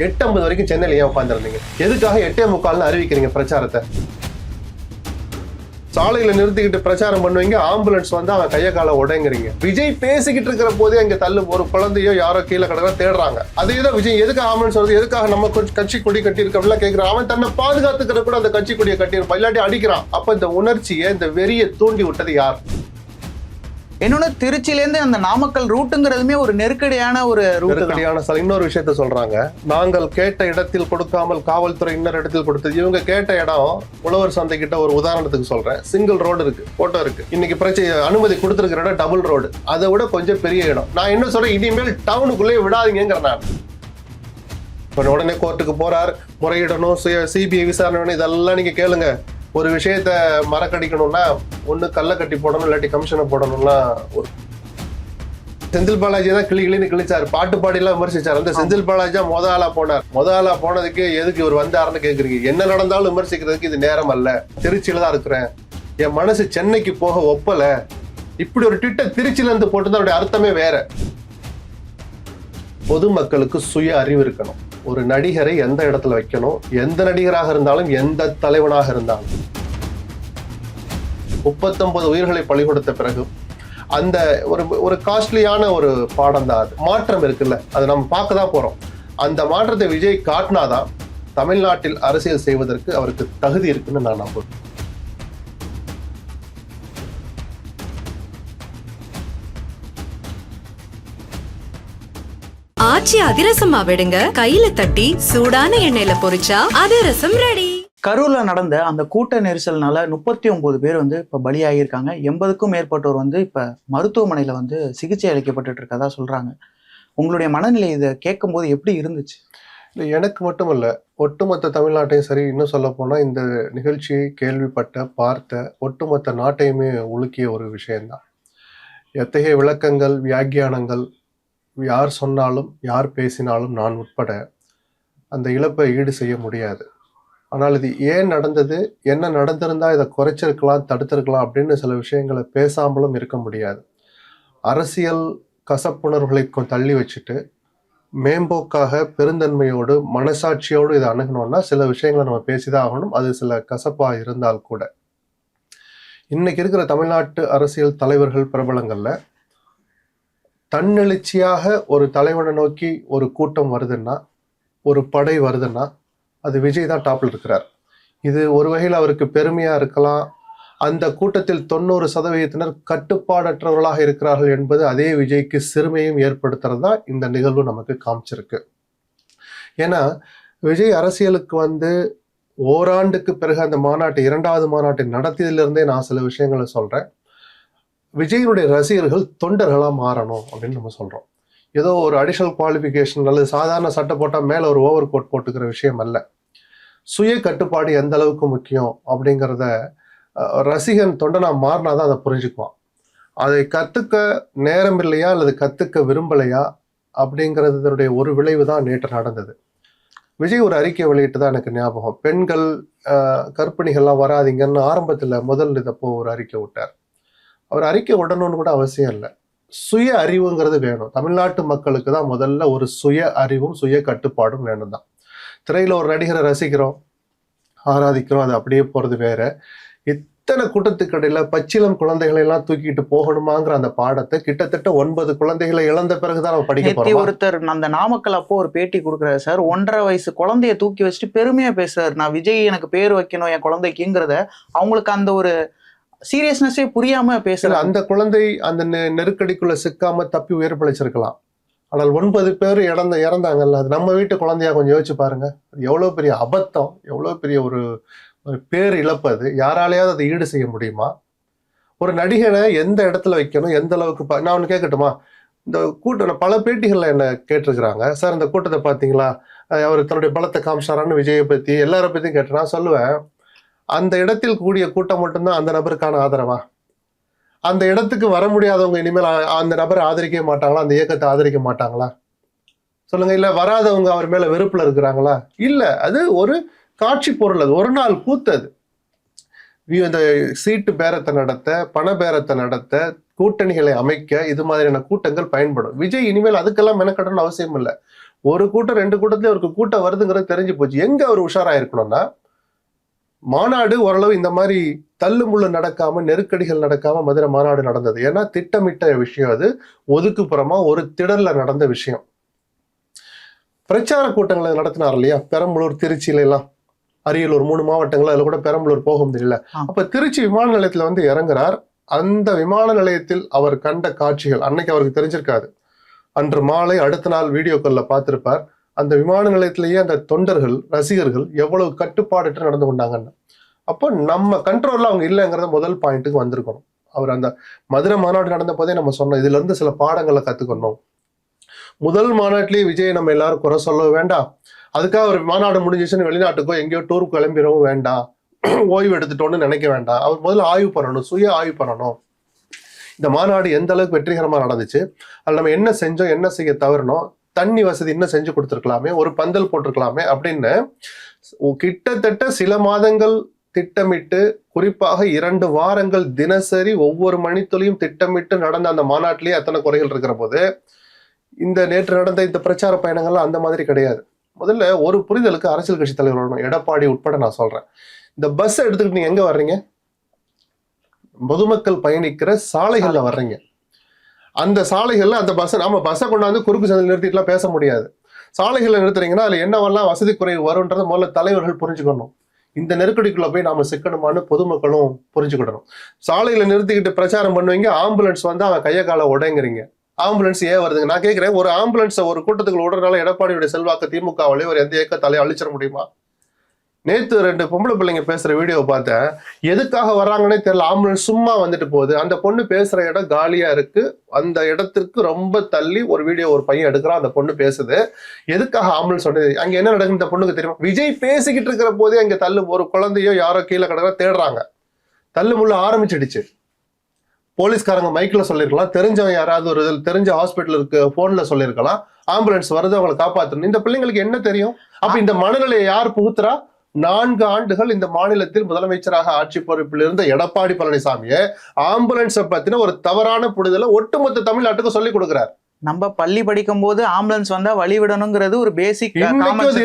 8:50 வரைக்கும் சென்னையில ஏன் உட்காந்துருந்தீங்க? எதுக்காக 8:45 அறிவிக்கிறீங்க பிரச்சாரத்தை? சாலையில நிறுத்திக்கிட்டு பிரச்சாரம் பண்ணுவீங்க, ஆம்புலன்ஸ் வந்து அவன் கைய கால உடைங்கிறீங்க. விஜய் பேசிக்கிட்டு இருக்கிற போதே அங்க தள்ளு ஒரு குழந்தையோ யாரோ கீழே கிடக்க தேடுறாங்க. அதேதான் விஜய் எதுக்காக ஆம்புலன்ஸ் வருது, எதுக்காக நம்ம கட்சி கொடி கட்டியிருக்கோம்ல கேட்கிறான். அவன் தன்னை பாதுகாத்துக்கிற கூட அந்த கட்சி கொடியை கட்டியிருப்பான், இல்லாட்டி அடிக்கிறான். அப்ப இந்த உணர்ச்சியை, இந்த வெறியை தூண்டி விட்டது யார்? இன்னொன்னு, திருச்சியிலேருந்து அந்த நாமக்கல் ரூட்டுங்கிறதுமே ஒரு நெருக்கடியான இன்னொரு விஷயத்த சொல்றாங்க. நாங்கள் கேட்ட இடத்தில் கொடுக்காமல் காவல்துறை இன்னொரு இடத்தில் கொடுத்தது. இவங்க கேட்ட இடம் உழவர் சந்தை கிட்ட, ஒரு உதாரணத்துக்கு சொல்றேன், சிங்கிள் ரோடு இருக்கு, போட்டோ இருக்கு. இன்னைக்கு பிரச்சனை அனுமதி கொடுத்திருக்கிற இடம் டபுள் ரோடு, அதை விட கொஞ்சம் பெரிய இடம். நான் என்ன சொல்றேன், இனிமேல் டவுனுக்குள்ளே விடாதீங்கிற. நான் உடனே கோர்ட்டுக்கு போறார், முறையிடணும், சிபிஐ விசாரணை, இதெல்லாம் நீங்க கேளுங்க. ஒரு விஷயத்த மறக்கடிக்கணும்னா ஒண்ணு கல்ல கட்டி போடணும், இல்லாட்டி கமிஷனை போடணும்னா. ஒரு செந்தில் பாலாஜி தான் கிளின்னு கிழிச்சாரு, பாட்டு பாடிலாம் விமர்சிச்சார். அந்த செந்தில் பாலாஜி முத ஆளா போனார். முத ஆளா போனதுக்கு எதுக்கு இவர் வந்தாருன்னு கேக்குறீங்க. என்ன நடந்தாலும் விமர்சிக்கிறதுக்கு இது நேரம் அல்ல. திருச்சியில தான் இருக்கிறேன், என் மனசு சென்னைக்கு போக ஒப்பல. இப்படி ஒரு ட்விட்டர் திருச்சியில இருந்து போட்டு அதனுடைய அர்த்தமே வேற. பொதுமக்களுக்கு சுய அறிவு இருக்கணும். ஒரு நடிகரை எந்த இடத்துல வைக்கணும், எந்த நடிகராக இருந்தாலும், எந்த தலைவனாக இருந்தாலும். 39 உயிர்களை பலி கொடுத்த பிறகு அந்த ஒரு காஸ்ட்லியான ஒரு பாடம் தான் அது. மாற்றம் இருக்குல்ல, அதை நம்ம பார்க்க தான் போறோம். அந்த மாற்றத்தை விஜய் காட்டினாதான் தமிழ்நாட்டில் அரசியல் செய்வதற்கு அவருக்கு தகுதி இருக்குன்னு நான் நம்புறேன். ஆச்சி அதிரசமா விடுங்க, கையில தட்டி சூடான எண்ணெயில பொரிச்சா அதிரசம் ரெடி. கரூர்ல நடந்த அந்த கூட்ட நெரிசல்னால 39 பேர் வந்து இப்ப பலியாகியிருக்காங்க. 80க்கும் மேற்பட்டோர் வந்து இப்ப மருத்துவமனையில வந்து சிகிச்சை அளிக்கப்பட்டு இருக்கதா சொல்றாங்க. உங்களுடைய மனநிலை இதை கேட்கும் போது எப்படி இருந்துச்சு? இல்லை, எனக்கு மட்டும் இல்லை, ஒட்டுமொத்த தமிழ்நாட்டையும் சரி, இன்னும் சொல்ல போனா இந்த நிகழ்ச்சியை கேள்விப்பட்ட, பார்த்த ஒட்டுமொத்த நாட்டையுமே உலுக்கிய ஒரு விஷயம்தான். எத்தகைய விளக்கங்கள், வியாக்கியானங்கள் யார் சொன்னாலும், யார் பேசினாலும், நான் உட்பட அந்த இழப்பை ஈடு செய்ய முடியாது. ஆனால் இது ஏன் நடந்தது, என்ன நடந்திருந்தா இதை குறைச்சிருக்கலாம், தடுத்திருக்கலாம் அப்படின்னு சில விஷயங்களை பேசாமலும் இருக்க முடியாது. அரசியல் கசப்புணர்வுகளை தள்ளி வச்சுட்டு மேம்போக்காக, பெருந்தன்மையோடு, மனசாட்சியோடு இதை அணுகணும்னா சில விஷயங்களை நம்ம பேசிதான் ஆகணும். அது சில கசப்பா இருந்தால் கூட. இன்னைக்கு இருக்கிற தமிழ்நாட்டு அரசியல் தலைவர்கள், பிரபலங்கள்ல தன்னெழுச்சியாக ஒரு தலைவனை நோக்கி ஒரு கூட்டம் வருதுன்னா, ஒரு படை வருதுன்னா, அது விஜய் தான் டாப்ல இருக்கிறார். இது ஒரு வகையில் அவருக்கு பெருமையா இருக்கலாம். அந்த கூட்டத்தில் 90% கட்டுப்பாடற்றவர்களாக இருக்கிறார்கள் என்பது அதே விஜய்க்கு சிறுமையும் ஏற்படுத்துறதா இந்த நிகழ்வு நமக்கு காமிச்சிருக்கு. ஏன்னா விஜய் அரசியலுக்கு வந்து ஓராண்டுக்கு பிறகு அந்த மாநாட்டை, 2வது மாநாட்டை நடத்தியதிலிருந்தே நான் சில விஷயங்களை சொல்றேன். விஜயனுடைய ரசிகர்கள் தொண்டர்களா மாறணும் அப்படின்னு நம்ம சொல்றோம். ஏதோ ஒரு அடிஷனல் குவாலிஃபிகேஷன் அல்லது சாதாரண சட்டை போட்டால் மேல ஒரு ஓவர் கோட் போட்டுக்கிற விஷயம் அல்ல. சுய கட்டுப்பாடு எந்த அளவுக்கு முக்கியம் அப்படிங்கிறத ரசிகன், தொண்டனா மாறினாதான் அதை புரிஞ்சுக்குவான். அதை கத்துக்க நேரம் இல்லையா அல்லது கத்துக்க விரும்பலையா அப்படிங்கிறதுடைய ஒரு விளைவு தான் நேற்று நடந்தது. விஜய் ஒரு அறிக்கை வெளியிட்டு தான் எனக்கு ஞாபகம். பெண்கள், கர்ப்பிணிகள்லாம் வராதிங்கன்னு ஆரம்பத்துல முதல் இதப்போ ஒரு அறிக்கை விட்டார். அவர் அறிக்கை விடணும்னு கூட அவசியம் இல்லை. சுய அறிவுங்கிறது வேணும். தமிழ்நாட்டு மக்களுக்கு தான் முதல்ல ஒரு சுய அறிவும் சுய கட்டுப்பாடும் வேணும் தான். திரையில ஒரு நடிகரை ரசிக்கிறோம், ஆராதிக்கிறோம், அது அப்படியே போறது வேற. இத்தனை கூட்டத்துக்கு இடையில பச்சிலம் குழந்தைகளை எல்லாம் தூக்கிட்டு போகணுமாங்கிற அந்த பாடத்தை கிட்டத்தட்ட 9 குழந்தைகளை இழந்த பிறகுதான் நம்ம படிக்க போறோம். ஒருத்தர் அந்த நாமக்கல் அப்போ ஒரு பேட்டி கொடுக்குறாரு சார். 1.5 வயசு குழந்தைய தூக்கி வச்சுட்டு பெருமையா பேசுறாரு, நான் விஜய் எனக்கு பேர் வைக்கணும் என் குழந்தைக்குங்கிறத. அவங்களுக்கு அந்த ஒரு சீரியஸ்னஸே புரியாம பேசல. அந்த குழந்தை அந்த நெருக்கடிக்குள்ள சிக்காம தப்பி உயிர் பிழைச்சிருக்கலாம். ஆனால் 9 பேர் இறந்தாங்கல்ல, அது நம்ம வீட்டு குழந்தையா கொஞ்சம் யோசிச்சு பாருங்க. அது எவ்வளவு பெரிய அபத்தம், எவ்வளவு பெரிய ஒரு பேர் இழப்பு. அது யாராலையாவது அதை ஈடு செய்ய முடியுமா? ஒரு நடிகனை எந்த இடத்துல வைக்கணும், எந்த அளவுக்கு நான் ஒன்று கேட்கட்டுமா? இந்த கூட்டம் பல பேட்டிகள்ல என்ன கேட்டிருக்கிறாங்க, சார் இந்த கூட்டத்தை பார்த்தீங்களா, அவர் தன்னுடைய பலத்தை காமிச்சாரான்னு விஜயை பத்தி எல்லாரை பத்தியும் கேட்டு நான் சொல்லுவேன், அந்த இடத்தில் கூடிய கூட்டம் மட்டும்தான் அந்த நபருக்கான ஆதரவா? அந்த இடத்துக்கு வர முடியாதவங்க இனிமேல் அந்த நபரை ஆதரிக்கவே மாட்டாங்களா? அந்த இயக்கத்தை ஆதரிக்க மாட்டாங்களா? சொல்லுங்க. இல்ல வராதவங்க அவர் மேல வெறுப்புல இருக்கிறாங்களா? இல்ல, அது ஒரு காட்சி பொருள், அது ஒரு நாள் கூத்தது. இந்த சீட்டு பேரத்தை நடத்த, பண பேரத்தை நடத்த, கூட்டணிகளை அமைக்க இது மாதிரியான கூட்டங்கள் பயன்படும். விஜய் இனிமேல் அதுக்கெல்லாம் மெனக்கடணும் அவசியம் இல்லை. ஒரு கூட்டம் 2 கூட்டத்துல ஒரு கூட்டம் வருதுங்கிறது தெரிஞ்சு போச்சு. எங்க அவர் உஷாராயிருக்கணும்னா, மாநாடு ஓரளவு இந்த மாதிரி தள்ளுமுள்ளு நடக்காம, நெருக்கடிகள் நடக்காம மதுரை மாநாடு நடந்தது. ஏன்னா திட்டமிட்ட விஷயம் அது. ஒதுக்குப்புறமா ஒரு திடல்ல நடந்த விஷயம். பிரச்சார கூட்டங்களை நடத்தினார் இல்லையா, பெரம்பலூர், திருச்சியில எல்லாம், அரியலூர் 3 மாவட்டங்கள், அதுல கூட பெரம்பலூர் போக முடியல. அப்ப திருச்சி விமான நிலையத்துல வந்து இறங்குறார். அந்த விமான நிலையத்தில் அவர் கண்ட காட்சிகள் அன்னைக்கு அவருக்கு தெரிஞ்சிருக்காது. அன்று மாலை அடுத்த நாள் வீடியோக்கள்ல பார்த்திருப்பார். அந்த விமான நிலையத்திலேயே அந்த தொண்டர்கள், ரசிகர்கள் எவ்வளவு கட்டுப்பாடற்று நடந்து கொண்டாங்கன்னு. அப்போ நம்ம கண்ட்ரோல்ல அவங்க இல்லைங்கிறத முதல் பாயிண்ட்டுக்கு வந்திருக்கணும். அவர் அந்த மதுரை மாநாடு நடந்த போதே நம்ம சொன்னோம், இதுல இருந்து சில பாடங்களை கத்துக்கணும். முதல் மாநாட்டிலேயே விஜய் நம்ம எல்லாரும் குறை சொல்ல வேண்டாம். அதுக்காக ஒரு மாநாடு முடிஞ்சிச்சுன்னு வெளிநாட்டுக்கோ எங்கேயோ டூருக்கு கிளம்பிடவும் வேண்டாம், ஓய்வு எடுத்துட்டோன்னு நினைக்க வேண்டாம். அவர் முதல்ல ஆய்வு பண்ணணும், சுய ஆய்வு பண்ணணும். இந்த மாநாடு எந்த அளவுக்கு வெற்றிகரமா நடந்துச்சு, அதில் நம்ம என்ன செஞ்சோம், என்ன செய்ய தவறணும், தண்ணி வசதி இன்னும் செஞ்சு கொடுத்துருக்கலாமே, ஒரு பந்தல் போட்டிருக்கலாமே அப்படின்னு கிட்டத்தட்ட சில மாதங்கள் திட்டமிட்டு, குறிப்பாக 2 வாரங்கள் தினசரி ஒவ்வொரு மணித்துளியும் திட்டமிட்டு நடந்த அந்த மாநாட்டிலேயே அத்தனை குறைகள் இருக்கிற போது, இந்த நேற்று நடந்த இந்த பிரச்சார பயணங்கள்லாம் அந்த மாதிரி கிடையாது. முதல்ல ஒரு புரிதலுக்கு அரசியல் கட்சி தலைவர் வரணும், எடப்பாடி உட்பட நான் சொல்றேன். இந்த பஸ் எடுத்துக்கிட்டு நீங்க எங்க வர்றீங்க? பொதுமக்கள் பயணிக்கிற சாலைகள்ல வர்றீங்க. அந்த சாலைகள்ல அந்த பஸ், நாம பஸ்ஸை கொண்டாந்து குறுக்கு சாலையில் நிறுத்திட்டுலாம் பேச முடியாது. சாலைகளை நிறுத்துறீங்கன்னா அதுல என்னவெல்லாம் வசதி குறைவு வரும்ன்றதை முதல்ல தலைவர்கள் புரிஞ்சுக்கணும். இந்த நெருக்கடிக்குள்ள போய் நாம சிக்கணுமான்னு பொதுமக்களும் புரிஞ்சுக்கிடணும். சாலையில நிறுத்திக்கிட்டு பிரச்சாரம் பண்ணுவீங்க, ஆம்புலன்ஸ் வந்து அவன் கைய காலை உடைங்கிறீங்க. ஆம்புலன்ஸ் ஏன் வருதுங்க? நான் கேட்கிறேன், ஒரு ஆம்புலன்ஸ் ஒரு கூட்டத்துக்குள்ள விடுறதுனால எடப்பாடியுடைய செல்வாக்கு திமுகவிலே ஒரு எந்த இயக்கத்தாலே அழிச்சிட முடியுமா? நேத்து 2 பொம்பளை பிள்ளைங்க பேசுற வீடியோவை பார்த்தேன். எதுக்காக வர்றாங்கன்னே தெரியல. ஆம்புலன்ஸ் சும்மா வந்துட்டு போகுது. அந்த பொண்ணு பேசுற இடம் காலியா இருக்கு. அந்த இடத்திற்கு ரொம்ப தள்ளி ஒரு வீடியோ ஒரு பையன் எடுக்கிறான், அந்த பொண்ணு பேசுது. எதுக்காக ஆம்புலன்ஸ் வந்து அங்க என்ன நடக்குது இந்த பொண்ணுக்கு தெரியுமா? விஜய் பேசிக்கிட்டு இருக்கிற போதே அங்க ஒரு குழந்தையோ யாரோ கீழே கிடக்க தேடுறாங்க. தள்ளு முள்ள ஆரம்பிச்சிடுச்சு. போலீஸ்காரங்க மைக்கில் சொல்லியிருக்கலாம், தெரிஞ்சவன் யாராவது ஒரு தெரிஞ்ச ஹாஸ்பிட்டலுக்கு போன்ல சொல்லியிருக்கலாம், ஆம்புலன்ஸ் வருது அவங்களை காப்பாற்றணும். இந்த பிள்ளைங்களுக்கு என்ன தெரியும்? அப்ப இந்த மனநிலையை யார் புகுத்துறா? 4 ஆண்டுகள் இந்த மாநிலத்தில் முதலமைச்சராக ஆட்சி பொறுப்பில் இருந்த எடப்பாடி பழனிசாமியை ஆம்புலன்ஸை பத்தின ஒரு தவறான புரிதலை ஒட்டுமொத்த தமிழ்நாட்டுக்கு சொல்லிக் கொடுக்கிறார். நம்ம பள்ளி படிக்கும் போது ஆம்புலன்ஸ் வந்தா வழி விடணுங்கிறது ஒரு பேசிக்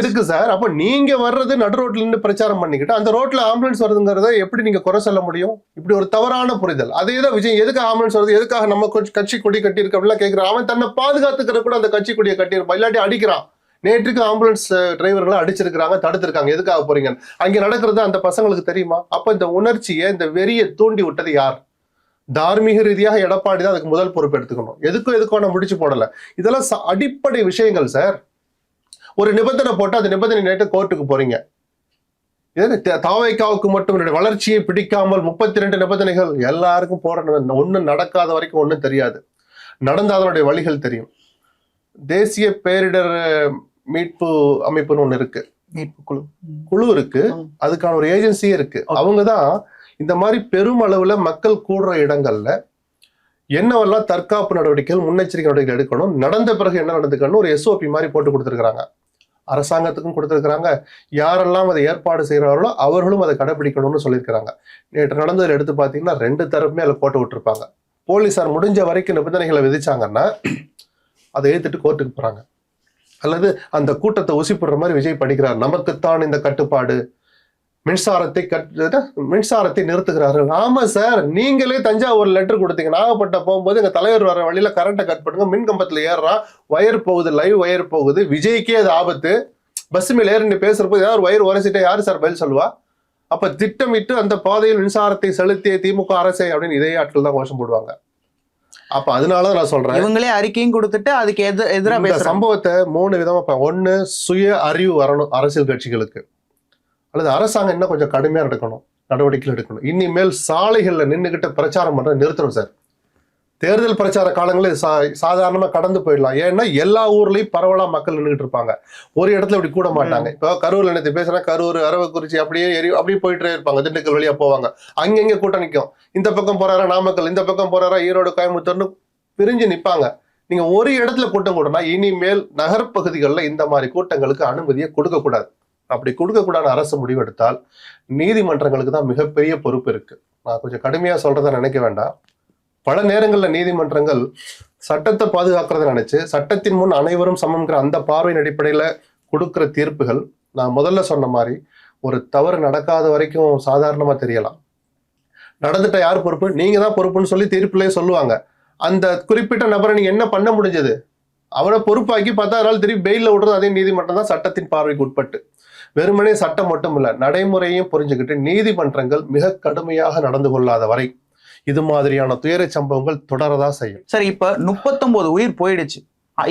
இருக்கு சார். அப்ப நீங்க வர்றது நடு ரோட்ல இருந்து பிரச்சாரம் பண்ணிக்கிட்டு அந்த ரோட்ல ஆம்புலன்ஸ் வருதுங்கிறத எப்படி நீங்க குறை சொல்ல முடியும்? இப்படி ஒரு தவறான புரிதல். அதேதான் விஜய் எதுக்காக ஆம்புலன்ஸ் வருது, எதுக்காக நம்ம கட்சி கொடி கட்டி இருக்கு அப்படிலாம் கேட்கிறான். அவன் தன்னை பாதுகாத்துக்கிற கூட அந்த கட்சி கொடியை கட்டியிருப்பான், இல்லாட்டி அடிக்கிறான். நேற்றுக்கு ஆம்புலன்ஸ் டிரைவர்களை அடிச்சிருக்கிறாங்க, தடுத்திருக்காங்க. எதுக்காக போறீங்க? அங்க நடக்கிறது அந்த பசங்களுக்கு தெரியுமா? அப்ப இந்த உணர்ச்சியை, இந்த வெறியை தூண்டி விட்டது யார்? தார்மீக ரீதியாக எடப்பாடி தான் அதுக்கு முதல் பொறுப்பு எடுத்துக்கணும். எதுக்கும் நான் முடிச்சு போடல. இதெல்லாம் அடிப்படை விஷயங்கள் சார். ஒரு நிபந்தனை போட்டு அந்த நிபந்தனை நேற்று கோர்ட்டுக்கு போறீங்க. தாவைக்காவுக்கு மட்டும் வளர்ச்சியை பிடிக்காமல் 32 நிபந்தனைகள் எல்லாருக்கும் போடணும். ஒன்னும் நடக்காத வரைக்கும் ஒன்னும் தெரியாது. நடந்த அதனுடைய வழிகள் தெரியும். தேசிய பேரிடர் மீட்பு அமைப்புன்னு ஒண்ணு இருக்கு, மீட்பு குழு இருக்கு, அதுக்கான ஒரு ஏஜென்சியே இருக்கு. அவங்கதான் இந்த மாதிரி பெருமளவுல மக்கள் கூடுற இடங்கள்ல என்னவெல்லாம் தற்காப்பு நடவடிக்கைகள், முன்னெச்சரிக்கை நடவடிக்கைகள் எடுக்கணும், நடந்த பிறகு என்ன நடந்துக்கணும் ஒரு SOP மாதிரி போட்டு கொடுத்துருக்காங்க. அரசாங்கத்துக்கும் கொடுத்துருக்காங்க. யாரெல்லாம் அதை ஏற்பாடு செய்யறாங்களோ அவர்களும் அதை கடைபிடிக்கணும்னு சொல்லியிருக்கிறாங்க. நேற்று நடந்ததில் எடுத்து பார்த்தீங்கன்னா 2 தரப்புமே அதில் போட்டு விட்டுருப்பாங்க. போலீஸார் முடிஞ்ச வரைக்கும் நிபந்தனைகளை விதிச்சாங்கன்னா அதை ஏற்றுட்டு கோர்ட்டுக்கு போறாங்க. அல்லது அந்த கூட்டத்தை உசிப்படுற மாதிரி விஜய் படிக்கிறார். நமக்குத்தான் இந்த கட்டுப்பாடு, மின்சாரத்தை நிறுத்துகிறார்கள். ஆமா சார், நீங்களே தஞ்சாவூர் லெட்டர் கொடுத்தீங்க. நாகப்பட்டினம் போகும்போது எங்க தலைவர் வர வழியில கரண்ட்டை கட் பண்ணுங்க, மின் கம்பத்துல ஏறுறான், வயர் போகுது, லைவ் வயர் போகுது, விஜய்க்கே அது ஆபத்து. பஸ் மேல ஏறி பேசுறப்போ ஏதாவது வயர் உரைச்சிட்டா யாரு சார் பதில் சொல்லுவா? அப்ப திட்டமிட்டு அந்த பாதையில் மின்சாரத்தை செலுத்திய திமுக அரசை அப்படின்னு இதே ஆட்கள் தான் கோஷம் போடுவாங்க. அப்ப அதனாலதான் நான் சொல்றேன், இவங்களே அறிக்கையும் கொடுத்துட்டு அதுக்கு எதிராக இந்த சம்பவத்தை 3 விதமா. 1, சுய அறிவு வரணும் அரசியல் கட்சிகளுக்கு, அல்லது அரசாங்கம் இன்னும் கொஞ்சம் கடுமையா எடுக்கணும், நடவடிக்கைகள் எடுக்கணும். இனிமேல் சாலைகள்ல நின்றுகிட்ட பிரச்சாரம் பண்ற நிறுத்தணும் சார். தேர்தல் பிரச்சார காலங்களில் சாதாரணமா கடந்து போயிடலாம். ஏன்னா எல்லா ஊர்லயும் பரவலா மக்கள் நின்றுட்டு இருப்பாங்க, ஒரு இடத்துல இப்படி கூட மாட்டாங்க. இப்போ கரூர்ல நினைத்து பேசுனா கரூர், அரவக்குறிச்சி அப்படியே போயிட்டே இருப்பாங்க. திண்டுக்கல் வழியா போவாங்க, அங்கங்க கூட்டம் நிற்கும். இந்த பக்கம் போறாரா நாமக்கல், இந்த பக்கம் போறாரா ஈரோடு, கோயம்புத்தூர்னு பிரிஞ்சு நிற்பாங்க. நீங்க ஒரு இடத்துல கூட்டம் கூடனா இனிமேல் நகர்ப்பகுதிகளில் இந்த மாதிரி கூட்டங்களுக்கு அனுமதியை கொடுக்க கூடாது. அப்படி கொடுக்கக்கூடாது அரசு முடிவெடுத்தால் நீதிமன்றங்களுக்கு தான் மிகப்பெரிய பொறுப்பு இருக்கு. நான் கொஞ்சம் கடுமையா சொல்றதை நினைக்க வேண்டாம். பல நேரங்களில் நீதிமன்றங்கள் சட்டத்தை பாதுகாக்கிறத நினைச்சு சட்டத்தின் முன் அனைவரும் சமம்ங்கிற அந்த பார்வையின் அடிப்படையில கொடுக்கிற தீர்ப்புகள், நான் முதல்ல சொன்ன மாதிரி ஒரு தவறு நடக்காத வரைக்கும் சாதாரணமா தெரியலாம். நடந்துட்ட யார் பொறுப்பு, நீங்க தான் பொறுப்புன்னு சொல்லி தீர்ப்புலயே சொல்லுவாங்க. அந்த குறிப்பிட்ட நபரை நீங்க என்ன பண்ண முடிஞ்சது, அவனை பொறுப்பாக்கி 10 நாள் திருப்பி பெயில விடுறது அதே நீதிமன்றம் தான் சட்டத்தின் பார்வைக்கு உட்பட்டு. வெறுமனே சட்டம் மட்டும் இல்ல, நடைமுறையும் புரிஞ்சுக்கிட்டு நீதிமன்றங்கள் மிக கடுமையாக நடந்து கொள்ளாத வரை இது மாதிரியான துயர சம்பவங்கள் தொடரதான் செய்யும். சரி, இப்ப 39 உயிர் போயிடுச்சு,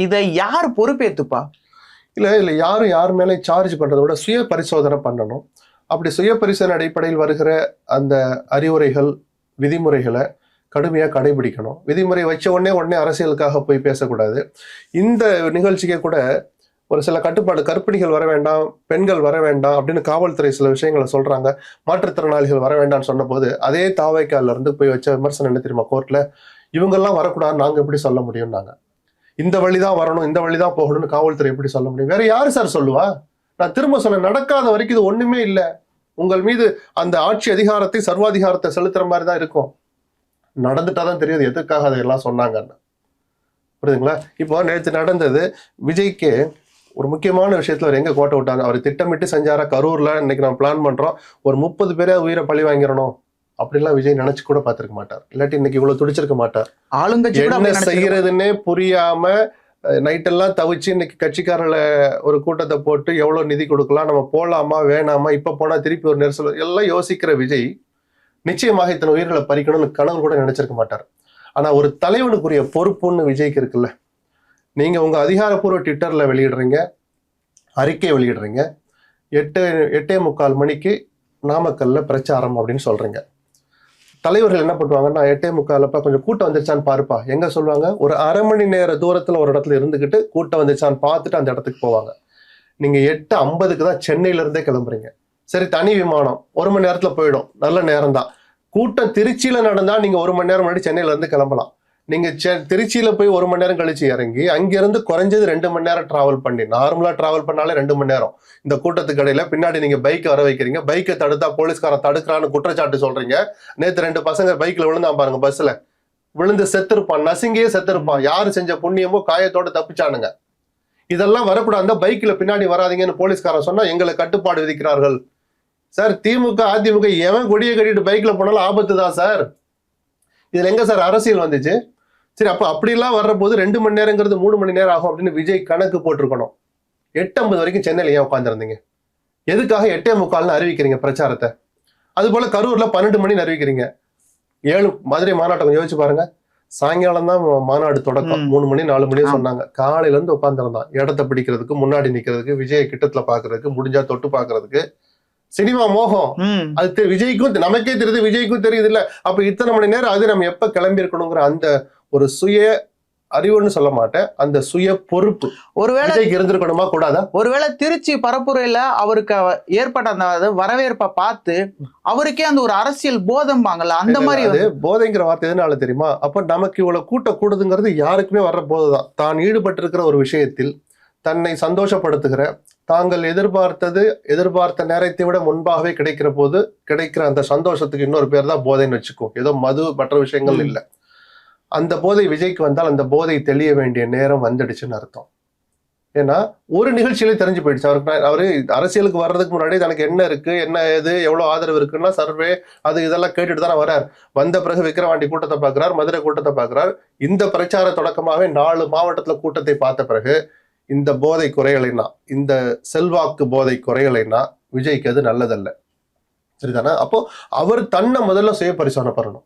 இதை யார் பொறுப்பேத்துப்பா? இல்ல யாரும் யார் மேலே சார்ஜ் பண்றதை விட சுய பரிசோதனை பண்ணணும். அப்படி சுய பரிசோதனை அடிப்படையில் வருகிற அந்த அறிவுரைகள் விதிமுறைகளை கடுமையா கடைபிடிக்கணும். விதிமுறை வச்ச உடனே அரசியலுக்காக போய் பேசக்கூடாது. இந்த நிகழ்ச்சிக்கு கூட ஒரு சில கட்டுப்பாடு, கர்ப்பிணிகள் வர வேண்டாம், பெண்கள் வர வேண்டாம் அப்படின்னு காவல்துறை சில விஷயங்களை சொல்றாங்க. மாற்றுத்திறனாளிகள் வர வேண்டாம்னு சொன்ன போது அதே தாவைக்கால இருந்து போய் வச்ச விமர்சனம் என்ன தெரியுமா கோர்ட்ல, இவங்கெல்லாம் வரக்கூடாதுன்னு நாங்க எப்படி சொல்ல முடியும்னாங்க. இந்த வழிதான் வரணும், இந்த வழிதான் போகணும்னு காவல்துறை எப்படி சொல்ல முடியும்? வேற யாரு சார் சொல்லுவா? நான் திரும்ப சொன்ன, நடக்காத வரைக்கும் இது ஒண்ணுமே இல்லை. உங்கள் மீது அந்த ஆட்சி அதிகாரத்தை, சர்வாதிகாரத்தை செலுத்துற மாதிரி தான் இருக்கும். நடந்துட்டாதான் தெரியாது எதுக்காக அதையெல்லாம் சொன்னாங்கன்னு. புரியுதுங்களா? இப்போ நேற்று நடந்தது விஜய்க்கு ஒரு முக்கியமான விஷயத்துல அவர் எங்க கோட்டை விட்டாங்க. அவர் திட்டமிட்டு செஞ்சாரா, கரூர்ல இன்னைக்கு நம்ம பிளான் பண்றோம் ஒரு 30 பேரே உயிரை பழி வாங்கிடணும் அப்படின்லாம் விஜய் நினைச்சு கூட பார்த்திருக்க மாட்டார். இல்லாட்டி இன்னைக்கு இவ்வளவு துடிச்சிருக்க மாட்டார். ஆளுங்கட்சி என்ன செய்யறதுன்னே புரியாம நைட்டெல்லாம் தவிச்சு இன்னைக்கு கட்சிக்காரர்ல ஒரு கூட்டத்தை போட்டு எவ்வளவு நிதி கொடுக்கலாம், நம்ம போலாமா வேணாமா, இப்ப போனா திருப்பி ஒரு நெரிசல் எல்லாம் யோசிக்கிற விஜய் நிச்சயமாக இத்தனை உயிர்களை பறிக்கணும்னு கனவு கூட நினைச்சிருக்க மாட்டார். ஆனா ஒரு தலைவனுக்குரிய பொறுப்புன்னு விஜய்க்கு இருக்குல்ல. நீங்க உங்க அதிகாரப்பூர்வ ட்விட்டர்ல வெளியிடுறீங்க, அறிக்கை வெளியிடுறீங்க, 8:45 மணிக்கு நாமக்கல்ல பிரச்சாரம் அப்படின்னு சொல்றீங்க. தலைவர்கள் என்ன பண்ணுவாங்கன்னா 8:45 கொஞ்சம் கூட்டம் வந்துருச்சான்னு பாருப்பா, எங்க சொல்லுவாங்க, ஒரு அரை மணி நேர தூரத்துல ஒரு இடத்துல இருந்துகிட்டு கூட்டம் வந்துருச்சான்னு பார்த்துட்டு அந்த இடத்துக்கு போவாங்க. நீங்க 8:50 தான் சென்னையில இருந்தே கிளம்புறீங்க. சரி, தனி விமானம் 1 மணி நேரத்துல போயிடும், நல்ல நேரம் தான். கூட்டம் திருச்சியில நடந்தா நீங்க 1 மணி நேரம் முன்னாடி சென்னையில இருந்து கிளம்பலாம். நீங்க திருச்சியில போய் 1 மணி நேரம் கழிச்சு இறங்கி அங்கிருந்து குறைஞ்சது 2 மணி நேரம் டிராவல் பண்ணி, நார்மலா டிராவல் பண்ணாலே 2 மணி நேரம். இந்த கூட்டத்துக்கு இடையில பின்னாடி நீங்க பைக்கை வர வைக்கிறீங்க, பைக்கை தடுத்தா போலீஸ்காரன் தடுக்கிறான்னு குற்றச்சாட்டு சொல்றீங்க. நேத்து 2 பசங்க பைக்ல விழுந்தான் பாருங்க, பஸ்ல விழுந்து செத்துருப்பான், நசுங்கியே செத்துருப்பான். யாரு செஞ்ச புண்ணியமோ காயத்தோட தப்பிச்சானுங்க. இதெல்லாம் வரக்கூடாது, அந்த பைக்ல பின்னாடி வராதிங்கன்னு போலீஸ்காரன் சொன்னா எங்களை கட்டுப்பாடு விதிக்கிறார்கள். சார், திமுக அதிமுக எவன் கொடியை கட்டிட்டு பைக்ல போனாலும் ஆபத்து தான் சார். இதுல எங்க சார் அரசியல் வந்துச்சு? சரி, அப்ப அப்படிலாம் வர்ற போது 2 மணி நேரங்கிறது 3 மணி நேரம் ஆகும் அப்படின்னு விஜய் கணக்கு போட்டிருக்கணும். 8:50 வரைக்கும் சென்னையில ஏன் உட்காந்துருந்தீங்க? எதுக்காக 8:45 அறிவிக்கிறீங்க பிரச்சாரத்தை? அது போல கரூர்ல 12 மணி அறிவிக்கிறீங்க. 7 மதுரை மாநாட்டம் யோசிச்சு பாருங்க. சாயங்காலம் தான் மாநாடு தொடக்கம், 3 மணி 4 மணி சொன்னாங்க. காலையில இருந்து உட்காந்துருந்தான், இடத்தை பிடிக்கிறதுக்கு, முன்னாடி நிக்கிறதுக்கு, விஜய கிட்டத்துல பாக்குறதுக்கு, முடிஞ்சா தொட்டு பாக்குறதுக்கு. சினிமா மோகம் அது விஜய்க்கும் நமக்கே தெரியுது, விஜய்க்கும் தெரியுது இல்ல. அப்ப இத்தனை மணி நேரம் அது நம்ம எப்ப கிளம்பி இருக்கணுங்கிற அந்த ஒரு சுய அறிவுன்னு சொல்ல மாட்டேன், அந்த சுய பொறுப்பு ஒருவேளை இருந்திருக்கணுமா கூடாதா? ஒருவேளை திருச்சி பரப்புரையில அவருக்கு ஏற்பட்ட அந்த வரவேற்பை பார்த்து அவருக்கே அந்த ஒரு அரசியல் போதம்பாங்கல்ல, அந்த மாதிரி. அது போதைங்கிற வார்த்தை எதனால தெரியுமா? அப்ப நமக்கு இவ்வளவு கூட்டம் கூடுதுங்கிறது யாருக்குமே வர்ற போதுதான். தான் ஈடுபட்டிருக்கிற ஒரு விஷயத்தில் தன்னை சந்தோஷப்படுத்துகிற, தாங்கள் எதிர்பார்த்த நேரத்தை விட முன்பாகவே கிடைக்கிற போது கிடைக்கிற அந்த சந்தோஷத்துக்கு இன்னொரு பேர் தான் போதைன்னு வச்சுக்கோ. ஏதோ மது மற்ற விஷயங்கள் இல்லை. அந்த போதை விஜய்க்கு வந்தால் அந்த போதை தெளிய வேண்டிய நேரம் வந்துடுச்சுன்னு அர்த்தம். ஏன்னா ஒரு நிகழ்ச்சியிலே தெரிஞ்சு போயிடுச்சு அவரு அரசியலுக்கு வர்றதுக்கு முன்னாடி தனக்கு என்ன இருக்கு, என்ன ஏது, எவ்வளவு ஆதரவு இருக்குன்னா சர்வே அது இதெல்லாம் கேட்டுட்டு தானே வர்றார். வந்த பிறகு விக்கிரவாண்டி கூட்டத்தை பார்க்கிறார், மதுரை கூட்டத்தை பார்க்கிறார். இந்த பிரச்சார தொடக்கமாகவே 4 மாவட்டத்துல கூட்டத்தை பார்த்த பிறகு இந்த போதை குறையலைன்னா, இந்த செல்வாக்கு போதை குறையலைன்னா விஜய்க்கு அது நல்லதல்ல. சரிதானே? அப்போ அவர் தன்னை முதல்ல சுய பரிசோதனை பண்ணணும்.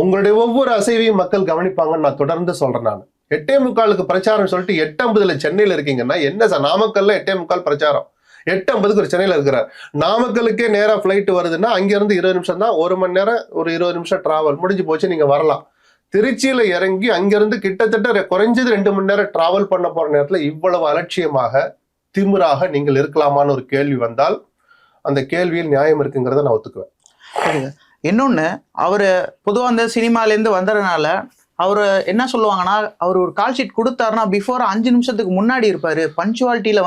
உங்களுடைய ஒவ்வொரு அசைவையும் மக்கள் கவனிப்பாங்கன்னு நான் தொடர்ந்து சொல்றேன். நான் 8:45 பிரச்சாரம் சொல்லிட்டு 8:50 சென்னையில இருக்கீங்கன்னா என்ன சார்? நாமக்கல்ல 8:45 பிரச்சாரம், 8:50 ஒரு சென்னையில இருக்கிறார். நாமக்கலுக்கே நேரா பிளைட் வருதுன்னா அங்கிருந்து 20 நிமிஷம் தான், 1 மணி நேரம் ஒரு 20 நிமிஷம் டிராவல் முடிஞ்சு போச்சு, நீங்க வரலாம். திருச்சியில இறங்கி அங்கிருந்து கிட்டத்தட்ட குறைஞ்சது 2 மணி நேரம் டிராவல் பண்ண போற நேரத்துல இவ்வளவு அலட்சியமாக திமிராக நீங்கள் இருக்கலாமான்னு ஒரு கேள்வி வந்தால் அந்த கேள்வியில் நியாயம் இருக்குங்கிறத நான் ஒத்துக்குவேன். இன்னொன்னு, அவரு பொதுவா அந்த சினிமாலேருந்து வந்ததுனால அவர் என்ன சொல்லுவாங்கன்னா, அவர் ஒரு கால் ஷீட் கொடுத்தாருன்னா பிஃபோர் 5 நிமிஷத்துக்கு முன்னாடி இருப்பாரு, பஞ்சுவாலிட்டியில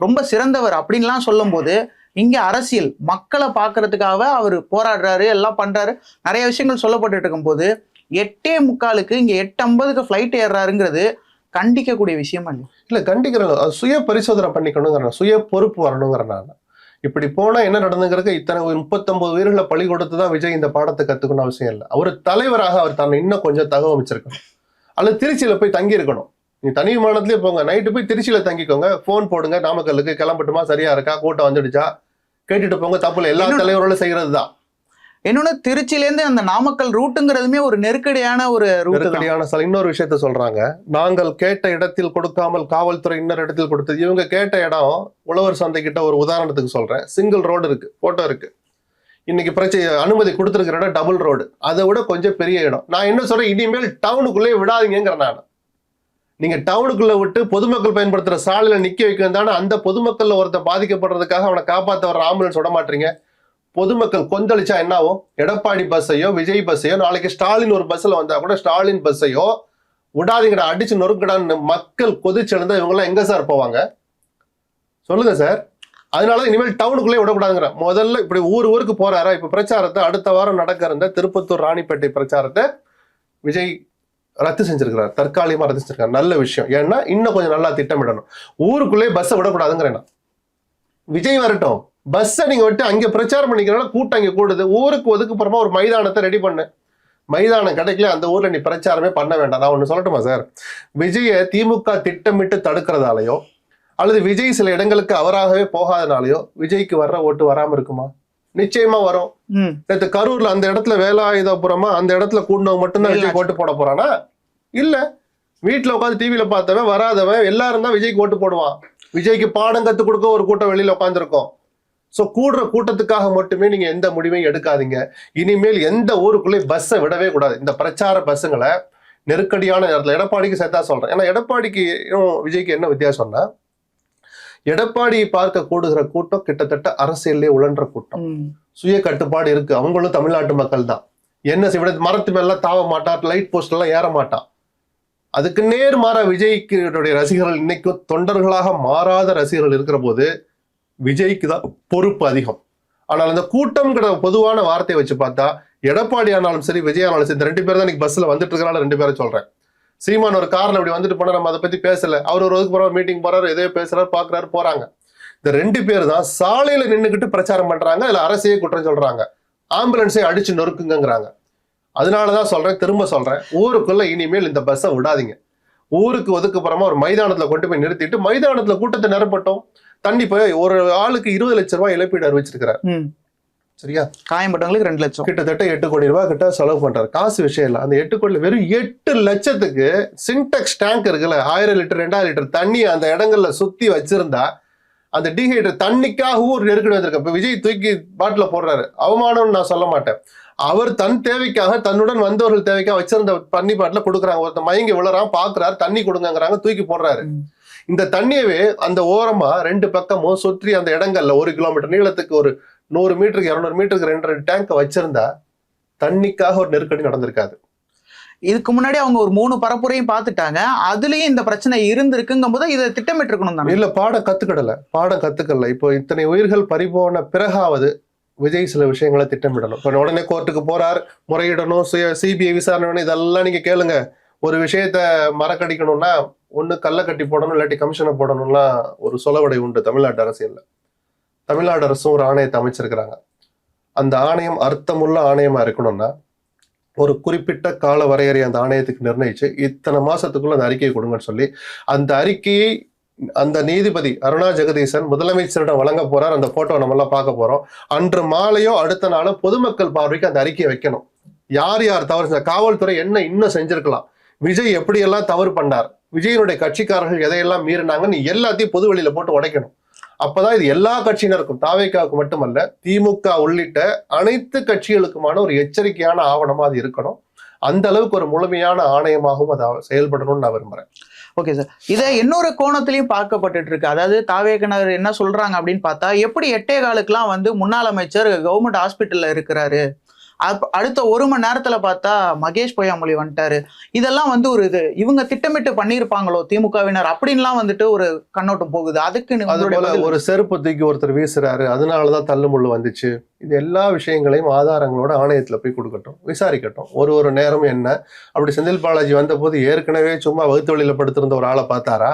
ரொம்ப சிறந்தவர் அப்படின்லாம் சொல்லும் போது, இங்க அரசியல் மக்களை பார்க்கறதுக்காக அவர் போராடுறாரு, எல்லாம் பண்றாரு, நிறைய விஷயங்கள் சொல்லப்பட்டு இருக்கும் போது 8:45 இங்க 8:50 ஃபிளைட் ஏறாருங்கிறது கண்டிக்கக்கூடிய விஷயமா இல்லையா? இல்ல கண்டிக்கிறேன், சுய பரிசோதனை பண்ணிக்கணுங்கிற, சுய பொறுப்பு வரணுங்கிற. நான் இப்படி போனா என்ன நடந்துங்கிறது, இத்தனை 39 உயிர்களை பலி கொடுத்து தான் விஜய் இந்த பாடத்தை கத்துக்கணும் அவசியம் இல்லை. அவர் தலைவராக அவர் தன்னை இன்னும் கொஞ்சம் தகவமைச்சிருக்கணும், அல்லது திருச்சியில போய் தங்கி இருக்கணும். நீ தனி விமானத்திலேயே போங்க, நைட்டு போய் திருச்சியில தங்கிக்கோங்க, போன் போடுங்க, நாமக்கல்லுக்கு கிளம்பட்டுமா, சரியா இருக்கா, கூட்டம் வந்துடுச்சா, கேட்டுட்டு போங்க, தப்புல எல்லா தலைவர்களும் செய்யறது தான். இன்னொன்னு திருச்சியிலேருந்து அந்த நாமக்கல் ரூட்டுங்கிறதுமே ஒரு நெருக்கடியான ஒரு ரூட். நெருக்கடியான இன்னொரு விஷயத்த சொல்றாங்க, நாங்கள் கேட்ட இடத்தில் கொடுக்காமல் காவல்துறை இன்னொரு இடத்தில் கொடுத்தது. இவங்க கேட்ட இடம் உழவர் சந்தை கிட்ட, ஒரு உதாரணத்துக்கு சொல்றேன், சிங்கிள் ரோடு இருக்கு, போட்டோ இருக்கு. இன்னைக்கு பிரச்சனை அனுமதி கொடுத்துருக்கிற இடம் டபுள் ரோடு, அதை விட கொஞ்சம் பெரிய இடம். நான் என்ன சொல்றேன், இனிமேல் டவுனுக்குள்ளே விடாதீங்கிற. நான் நீங்க டவுனுக்குள்ள விட்டு பொதுமக்கள் பயன்படுத்துற சாலையில நிக்க வைக்கிறதான, அந்த பொதுமக்கள்ல ஒருத்தர் பாதிக்கப்படுறதுக்காக அவனை காப்பாற்ற வர ஆம்புலன்ஸ் விட மாட்டீங்க. பொதுமக்கள் கொந்தளிச்சா என்ன ஆகும்? எடப்பாடி பஸ்ஸையோ விஜய் பஸ்ஸையோ, நாளைக்கு ஸ்டாலின் ஒரு பஸ்ல வந்தா கூட ஸ்டாலின் பஸ்ஸையோ விடாதீங்கடா, அடிச்சு நொறுக்கடான்னு மக்கள் கொதிச்செழுந்தா இவங்க எல்லாம் எங்க சார் போவாங்க சொல்லுங்க சார். அதனால இனிமேல் டவுனுக்குள்ளே விடக்கூடாதுங்கிற. முதல்ல இப்படி ஊருக்கு போறாரா, இப்ப பிரச்சாரத்தை அடுத்த வாரம் நடக்க இருந்த திருப்பத்தூர் ராணிப்பேட்டை பிரச்சாரத்தை விஜய் ரத்து செஞ்சிருக்கிறார், தற்காலிகமா ரத்து செஞ்சிருக்காரு. நல்ல விஷயம். ஏன்னா இன்னும் கொஞ்சம் நல்லா திட்டமிடணும். ஊருக்குள்ளே பஸ்ஸை விடக்கூடாதுங்கிறேன். விஜய் வரட்டும், பஸ்ஸை நீங்க விட்டு அங்க பிரச்சாரம் பண்ணிக்கிறனால கூட்டம் அங்க கூடுது. ஊருக்கு ஒதுக்குப்புறமா ஒரு மைதானத்தை ரெடி பண்ணு. மைதானம் கிடைக்கல, அந்த ஊர்ல நீ பிரச்சாரமே பண்ண வேண்டாம். நான் ஒண்ணு சொல்லட்டுமா சார், விஜயை திமுக திட்டமிட்டு தடுக்கிறதாலேயோ அல்லது விஜய் சில இடங்களுக்கு அவராகவே போகாதனாலேயோ விஜய்க்கு வர்ற ஓட்டு வராம இருக்குமா? நிச்சயமா வரும். நேற்று கரூர்ல அந்த இடத்துல வேலாயுதபுரமா அந்த இடத்துல கூடினவங்க மட்டும்தான் விஜய் ஓட்டு போட போறானா? இல்ல, வீட்டுல உட்காந்து டிவியில பார்த்தவன் வராதவன் எல்லாரும் தான் விஜய்க்கு ஓட்டு போடுவான். விஜய்க்கு பாடம் கத்து கொடுக்க ஒரு கூட்டம் வெளியில உட்காந்துருக்கோம். சோ கூடுற கூட்டத்துக்காக மட்டுமே நீங்க எந்த முடிவையும் எடுக்காதீங்க. இனிமேல் எந்த ஊருக்குள்ளே பஸ்ஸை விடவே கூடாது. இந்த பிரச்சார பஸ்ஸுங்களை நெருக்கடியான நேரத்தில் எடப்பாடிக்கு சேர்த்தா சொல்றேன். ஏன்னா எடப்பாடிக்கு விஜய்க்கு என்ன வித்தியாசம்னா, எடப்பாடி பார்க்க கூடுகிற கூட்டம் கிட்டத்தட்ட அரசியலே உழன்ற கூட்டம். சுய கட்டுப்பாடு இருக்கு, அவங்களும் தமிழ்நாட்டு மக்கள் தான். என்ன விட மரத்து மேலாம் தாவ மாட்டான், லைட் போஸ்ட் எல்லாம் ஏற மாட்டான். அதுக்கு நேர்மாறா விஜய்க்கு ரசிகர்கள் இன்னைக்கும் தொண்டர்களாக மாறாத ரசிகர்கள் இருக்கிற போது விஜய்க்கு தான் பொறுப்பு அதிகம். ஆனால் அந்த கூட்டம்ங்கிற பொதுவான வார்த்தையை வச்சு பார்த்தா எடப்பாடி ஆனாலும் சரி விஜய் ஆனாலும் சரி, இந்த 2 பேர் தான் இன்னைக்கு பஸ்ல வந்துட்டு இருக்கிறாங்க. 2 பேரை சொல்றேன். சீமான் ஒரு கார்ல இப்படி வந்துட்டு போனா நம்ம அதை பத்தி பேசல, அவர் ஒரு ஒதுக்கு போறாரு, மீட்டிங் போறாரு, எதையோ பேசுறாரு, பாக்குறாரு, போறாங்க. இந்த 2 பேர் தான் சாலையில நின்றுகிட்டு பிரச்சாரம் பண்றாங்க, இல்ல அரசையே குற்றம் சொல்றாங்க, ஆம்புலன்ஸை அடிச்சு நொறுக்குங்கிறாங்க. அதனாலதான் சொல்றேன், திரும்ப சொல்றேன், ஊருக்குள்ள இனிமேல் இந்த பஸ்ஸை விடாதீங்க. ஊருக்கு ஒதுக்குப்புறமா ஒரு மைதானத்துல கொண்டு போய் நிறுத்திட்டு மைதானத்துல கூட்டத்தை நிரப்பட்டோம். தண்ணி போய் ஒரு ஆளுக்கு 20 லட்சம் ரூபாய் இழப்பீடு அறிவிச்சிருக்கிறார். சரியா? காயம்பட்டவங்களுக்கு 2 லட்சம், கிட்டத்தட்ட 8 கோடி ரூபாய் கிட்ட செலவு பண்றாரு. காசு விஷயம் இல்லை. அந்த 8 கோடி வெறும் 8 லட்சத்துக்கு சின்டெக்ஸ் டேங்க் இருக்குல்ல, 1000 லிட்டர் 2000 லிட்டர் தண்ணி அந்த இடங்கள்ல சுத்தி வச்சிருந்தா அந்த டீஹைட்ரேட் தண்ணிக்காகவும் ஒரு நெருக்கடி வந்திருக்கு. இப்ப விஜய் தூக்கி பாட்டில போடுறாரு, அவமானம்னு நான் சொல்ல மாட்டேன். அவர் தன் தேவைக்காக, தன்னுடன் வந்தவர்கள் தேவைக்காக வச்சிருந்த தண்ணி பாட்டில கொடுக்குறாங்க. ஒருத்தர் மயங்கி விழுறான், பாக்குறாரு, தண்ணி கொடுங்கிறாங்க, தூக்கி போடுறாரு. இந்த தண்ணியவே அந்த ஓரமா 2 பக்கமும் சுற்றி அந்த இடங்கள்ல 1 கிலோமீட்டர் நீளத்துக்கு ஒரு 100 மீட்டருக்கு 200 மீட்டருக்கு 2 டேங்க் வச்சிருந்தா தண்ணிக்காக ஒரு நெருக்கடி நடந்திருக்காது. இதுக்கு முன்னாடி அவங்க ஒரு 3 பரப்புரையும் பார்த்துட்டாங்க, அதுலயும் இந்த பிரச்சனை இருந்திருக்குங்கும் போது இதை திட்டமிட்டு இருக்கணும் தானே? இல்ல, பாடம் கத்துக்கல. இப்போ இத்தனை உயிர்கள் பறிபோன பிறகாவது விஜய் சில விஷயங்களை திட்டமிடணும். இப்போ உடனே கோர்ட்டுக்கு போறார், முறையிடணும், சிபிஐ விசாரணை, இதெல்லாம் நீங்க கேளுங்க. ஒரு விஷயத்த மறக்கடிக்கணும்னா ஒண்ணு கல்ல கட்டி போடணும், இல்லாட்டி கமிஷனை போடணும்லாம் ஒரு சொலவடை உண்டு தமிழ்நாட்டு அரசியல்ல. தமிழ்நாடு அரசும் ஒரு ஆணையத்தை அமைச்சிருக்கிறாங்க. அந்த ஆணையம் அர்த்தமுள்ள ஆணையமா இருக்கணும்னா ஒரு குறிப்பிட்ட கால வரையறை அந்த ஆணையத்துக்கு நிர்ணயிச்சு இத்தனை மாசத்துக்குள்ள அந்த அறிக்கையை கொடுங்கன்னு சொல்லி அந்த அறிக்கையை அந்த நீதிபதி அருணா ஜெகதீசன் முதலமைச்சரிடம் வழங்க போறார். அந்த போட்டோ நம்ம எல்லாம் பார்க்க போறோம். அன்று மாலையோ அடுத்த நாளோ பொதுமக்கள் பார்வைக்கு அந்த அறிக்கையை வைக்கணும். யார் யார் தவறு செஞ்ச, காவல்துறை என்ன இன்னும் செஞ்சிருக்கலாம், விஜய் எப்படியெல்லாம் தவறு பண்ணார், விஜயனுடைய கட்சிக்காரர்கள் எதையெல்லாம் மீறினாங்கன்னு எல்லாத்தையும் பொது வெளியில போட்டு உடைக்கணும். அப்பதான் இது எல்லா கட்சியினருக்கும், தாவேக்காவுக்கு மட்டுமல்ல, திமுக உள்ளிட்ட அனைத்து கட்சிகளுக்குமான ஒரு எச்சரிக்கையான ஆவணமா அது இருக்கணும். அந்த அளவுக்கு ஒரு முழுமையான ஆணையமாகவும் அதை செயல்படணும்னு நான் விரும்புறேன். ஓகே சார், இதை இன்னொரு கோணத்திலையும் பார்க்கப்பட்டு இருக்கு. அதாவது தாவேக்கனர் என்ன சொல்றாங்க அப்படின்னு பார்த்தா, எப்படி 8.15 முன்னாள் அமைச்சர் கவர்மெண்ட் ஹாஸ்பிட்டல்ல இருக்கிறாரு, அடுத்த 1 மணி நேரத்துல பார்த்தா மகேஷ் பொய்யாமொழி வந்துட்டாரு. இதெல்லாம் வந்து ஒரு இது இவங்க திட்டமிட்டு பண்ணியிருப்பாங்களோ திமுகவினர் அப்படின்லாம் வந்துட்டு ஒரு கண்ணோட்டம் போகுது. அதுக்கு அது போல ஒரு செருப்பு தூக்கி ஒருத்தர் வீசுறாரு, அதனாலதான் தள்ளுமுள்ளு வந்துச்சு. இது எல்லா விஷயங்களையும் ஆதாரங்களோட ஆணையத்துல போய் கொடுக்கட்டும், விசாரிக்கட்டும். ஒரு நேரம் என்ன அப்படி செந்தில் பாலாஜி வந்த போது ஏற்கனவே சும்மா வகுத்து வழியில படுத்திருந்த ஒரு ஆளை பார்த்தாரா,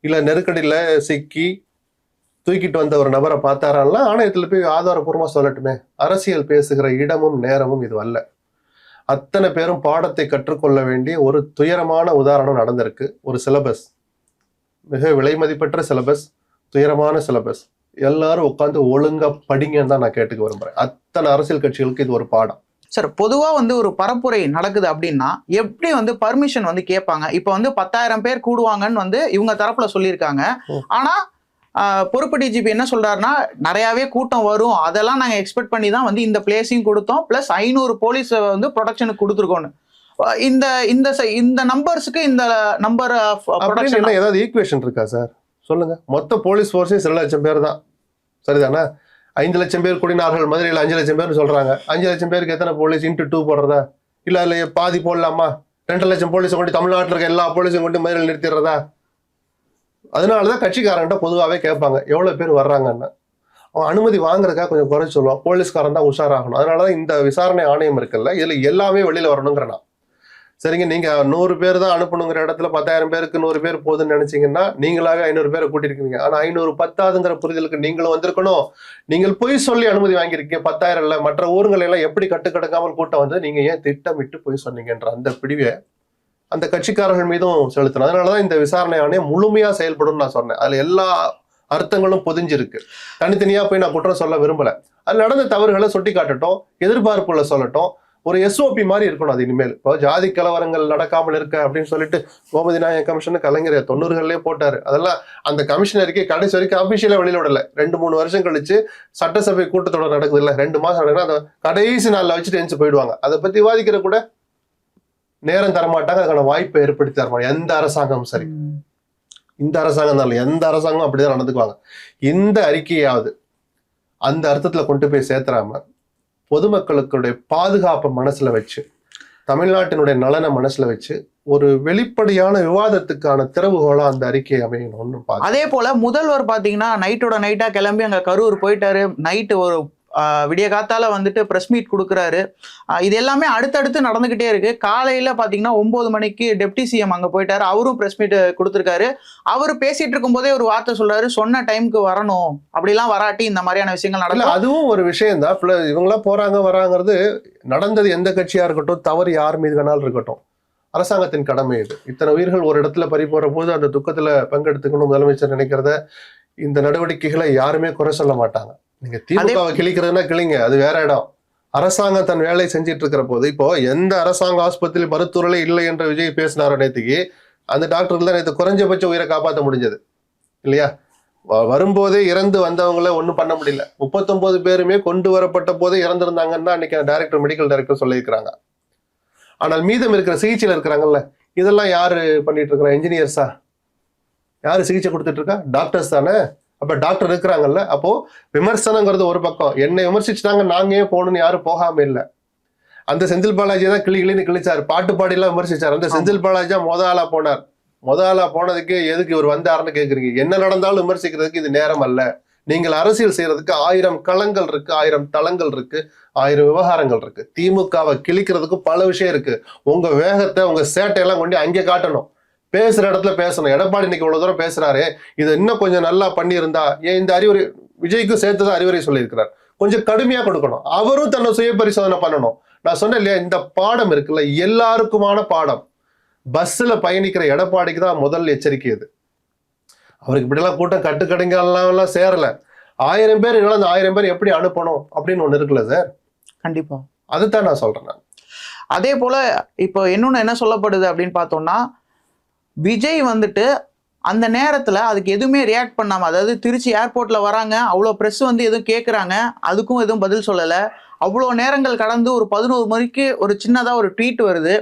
இல்ல நெருக்கடியில சிக்கி தூக்கிட்டு வந்த ஒரு நபரை பார்த்தாரான்லாம் ஆணையத்துல போய் ஆதாரபூர்வமா சொல்லட்டுமே. அரசியல் பேசுகிற இடமும் நேரமும் இது அல்ல. அத்தனை பேரும் பாடத்தை கற்றுக்கொள்ள வேண்டிய ஒரு துயரமான உதாரணம் நடந்திருக்கு. ஒரு சிலபஸ், மிக விலை மதிப்பற்ற சிலபஸ், துயரமான சிலபஸ். எல்லாரும் உட்காந்து ஒழுங்கா படிங்கன்னு தான் நான் கேட்டுக்க விரும்புறேன். அத்தனை அரசியல் கட்சிகளுக்கு இது ஒரு பாடம். சார், பொதுவா வந்து ஒரு பரப்புரை நடக்குது அப்படின்னா எப்படி வந்து பர்மிஷன் வந்து கேட்பாங்க? இப்ப வந்து 10,000 பேர் கூடுவாங்கன்னு வந்து இவங்க தரப்புல சொல்லியிருக்காங்க. ஆனா பொறுப்பு டிஜிபி என்ன சொல்றாருன்னா, நிறையவே கூட்டம் வரும், அதெல்லாம் நாங்க எக்ஸ்பெக்ட் பண்ணி தான் வந்து இந்த பிளேஸையும் கொடுத்தோம், பிளஸ் 500 போலீஸ் வந்து ப்ரொடக்ஷனுக்கு கொடுத்துருக்கோம். இந்த நம்பர்ஸுக்கு இந்த நம்பர் ஏதாவது ஈக்குவேஷன் இருக்கா சார்? சொல்லுங்க. மொத்த போலீஸ் ஃபோர்ஸே 2 லட்சம் பேர் தான், சரிதானே? 5 லட்சம் பேர் கூடினார்கள் மதுரையில், 5 லட்சம் பேர் சொல்றாங்க. 5 லட்சம் பேருக்கு எத்தனை போலீஸ் இன்ட்டு 2 போடுறதா? இல்ல அதுல பாதி போடலாமா? 2 லட்சம் போலீஸை கொண்டு தமிழ்நாட்டில் இருக்க எல்லா போலீஸையும் கொண்டு மதுரையில் நிறுத்திடுறதா? அதனாலதான் கட்சிக்காரன்ட்ட பொதுவாகவே கேட்பாங்க எவ்வளவு பேர் வர்றாங்கன்னு. அவன் அனுமதி வாங்குறதுக்காக கொஞ்சம் குறைச்சு சொல்லுவான். போலீஸ்காரன் தான் உஷாராகணும். அதனாலதான் இந்த விசாரணை ஆணையம் இருக்குல்ல, இதுல எல்லாமே வெளியில வரணுங்கிறனா. சரிங்க, நீங்க 100 பேர் தான் அனுப்பணுங்கிற இடத்துல 10,000 பேருக்கு 100 பேர் போதுன்னு நினைச்சீங்கன்னா நீங்களாக 500 பேரை கூட்டிருக்கீங்க. ஆனா 500 பத்தாதுங்கிற புரிதலுக்கு நீங்களும் வந்திருக்கணும். நீங்கள் பொய் சொல்லி அனுமதி வாங்கியிருக்கீங்க. 10,000 இல்ல, மற்ற ஊர்களை எல்லாம் எப்படி கட்டுக்கடக்காமல் கூட்டம் வந்து நீங்க ஏன் திட்டமிட்டு பொய் சொன்னீங்கன்ற அந்த பிடிவை அந்த கட்சிக்காரர்கள் மீதும் செலுத்தணும். அதனாலதான் இந்த விசாரணை ஆணையம் முழுமையா செயல்படும் நான் சொன்னேன். அதுல எல்லா அர்த்தங்களும் பொதிஞ்சிருக்கு. தனித்தனியா போய் நான் குற்றம் சொல்ல விரும்பல. அது நடந்த தவறுகளை சுட்டி காட்டட்டும், எதிர்பார்ப்புகளை சொல்லட்டும். ஒரு SOP மாதிரி இருக்கணும் அது இனிமேல். இப்போ ஜாதி கலவரங்கள் நடக்காமல் இருக்க அப்படின்னு சொல்லிட்டு கோமதி நாயக் கமிஷன் கலைஞர் 90களிலே போட்டாரு. அதெல்லாம் அந்த கமிஷனருக்கே கடைசி வரைக்கும் அபிஷியலா வெளியில விடல. 2-3 வருஷம் கழிச்சு சட்டசபை கூட்டத்தொடர் நடக்குது இல்ல, 2 மாசம் நடக்குது, அந்த கடைசி நாள்ல வச்சுட்டு எந்திச்சு போயிடுவாங்க. அதை பத்தி விவாதிக்கிற கூட நேரம் தரமாட்டாங்க, அதுக்கான வாய்ப்பை ஏற்படுத்தி தரமாட்டாங்க. எந்த அரசாங்கமும் சரி, இந்த அரசாங்கம் தான், எந்த அரசாங்கம் அப்படிதான் நடந்துக்குவாங்க. இந்த அறிக்கையாவது அந்த அர்த்தத்துல கொண்டு போய் சேர்த்துறாம பொதுமக்களுடைய பாதுகாப்பை மனசுல வச்சு, தமிழ்நாட்டினுடைய நலனை மனசுல வச்சு ஒரு வெளிப்படையான விவாதத்துக்கான திறவுகோலா அந்த அறிக்கை அமையணும்னு பார்த்து. அதே போல முதல்வர் பாத்தீங்கன்னா நைட்டோட நைட்டா கிளம்பி அங்க கரூர் போயிட்டாரு. நைட்டு ஒரு விடிய காத்தால வந்துட்டு பிரஸ் மீட் கொடுக்குறாரு. இது எல்லாமே அடுத்தடுத்து நடந்துகிட்டே இருக்கு. காலையில பாத்தீங்கன்னா 9 மணிக்கு டெப்டி சிஎம் அங்க போயிட்டாரு, அவரும் பிரஸ் மீட் கொடுத்துருக்காரு. அவரு பேசிட்டு இருக்கும் போதே ஒரு வார்த்தை சொல்றாரு, சொன்ன டைமுக்கு வரணும், அப்படிலாம் வராட்டி இந்த மாதிரியான விஷயங்கள் நடக்கும். அதுவும் ஒரு விஷயம் தான். இவங்களாம் போறாங்க வராங்கிறது நடந்தது எந்த கட்சியா இருக்கட்டும், தவறு யார் மீது வேணாலும் இருக்கட்டும், அரசாங்கத்தின் கடமை இது. இத்தனை உயிர்கள் ஒரு இடத்துல பறி போற போது அந்த துக்கத்துல பங்கெடுத்துக்கணும் முதலமைச்சர் நினைக்கிறத, இந்த நடவடிக்கைகளை யாருமே குறை சொல்ல மாட்டாங்க. நீங்க திமுகவை கிழிக்கிறதுனா கிளிங்க, அது வேற இடம். அரசாங்கம் தன் வேலையை செஞ்சிட்டு இருக்கிற போது, இப்போ எந்த அரசாங்க ஆஸ்பத்திரி மருத்துவர்களே இல்லை என்று விஜய் பேசினாரோ நேற்றுக்கு, அந்த டாக்டர்கள் தான் நேற்று குறைஞ்சபட்ச உயிரை காப்பாற்ற முடிஞ்சது இல்லையா? வரும்போதே இறந்து வந்தவங்கள ஒன்றும் பண்ண முடியல. 39 பேருமே கொண்டு வரப்பட்ட போதே இறந்திருந்தாங்கன்னு தான் அன்னைக்கு டைரக்டர், மெடிக்கல் டைரக்டர் சொல்லியிருக்கிறாங்க. ஆனால் மீதம் இருக்கிற சிகிச்சையில் இருக்கிறாங்கல்ல, இதெல்லாம் யாரு பண்ணிட்டு இருக்கிறா? இன்ஜினியர்ஸா? யாரு சிகிச்சை கொடுத்துட்டு இருக்கா? டாக்டர்ஸ் தானே. அப்ப டாக்டர் இருக்கிறாங்கல்ல. அப்போ விமர்சனங்கிறது ஒரு பக்கம், என்னை விமர்சிச்சுட்டாங்க நாங்க ஏன் போகணும்னு யாரும் போகாம இல்லை. அந்த செந்தில் பாலாஜி தான் கிளின்னு கிழிச்சாரு, பாட்டு பாடிலாம் விமர்சிச்சார். அந்த செந்தில் பாலாஜி தான் முதலா போனார். முதலா போனதுக்கு எதுக்கு இவர் வந்தாருன்னு கேக்குறீங்க? என்ன நடந்தாலும் விமர்சிக்கிறதுக்கு இது நேரம் அல்ல. நீங்கள் அரசியல் செய்யறதுக்கு 1000 களங்கள் இருக்கு, 1000 தளங்கள் இருக்கு, 1000 விவகாரங்கள் இருக்கு. திமுகவை கிழிக்கிறதுக்கு பல விஷயம் இருக்கு. உங்க வேகத்தை, உங்க சேட்டையெல்லாம் கொண்டு அங்கே காட்டணும். பேசுற இடத்துல பேசணும். எடப்பாடி இன்னைக்கு இவ்வளவு தூரம் பேசுறாரு, இது இன்னும் கொஞ்சம் நல்லா பண்ணியிருந்தா, ஏன் இந்த அறிவுரை விஜய்க்கும் சேர்த்துதான் அறிவுரை சொல்லியிருக்கிறார், கொஞ்சம் கடுமையா கொடுக்கணும். அவரும் தன்னை சுய பரிசோதனை பண்ணணும். நான் சொன்னேன் இல்லையா, இந்த பாடம் இருக்குல்ல, எல்லாருக்குமான பாடம். பஸ்ல பயணிக்கிற எடப்பாடிக்கு தான் முதல் எச்சரிக்கை இது. அவருக்கு இப்படிலாம் கூட்டம் கட்டுக்கடைங்கெல்லாம் சேரல. 1000 பேர் இருந்தாலும் அந்த 1000 பேர் எப்படி அனுப்பணும் அப்படின்னு ஒண்ணு இருக்குல்ல சார். கண்டிப்பா அதுதான் நான் சொல்றேன். நான் அதே போல இப்போ இன்னொன்னு என்ன சொல்லப்படுது அப்படின்னு பார்த்தோம்னா, விஜய் வந்துட்டு அந்த நேரத்துல அதுக்கு எதுவுமே ரியாக்ட் பண்ணாம, அதாவது திருச்சி ஏர்போர்ட்ல வராங்க, அவ்வளோ ப்ரெஸ் வந்து எதுவும் கேட்குறாங்க, அதுக்கும் எதுவும் பதில் சொல்லலை. அவ்வளோ நேரங்கள் கடந்து ஒரு 11 மணிக்கு ஒரு சின்னதா ஒரு ட்வீட் வருது.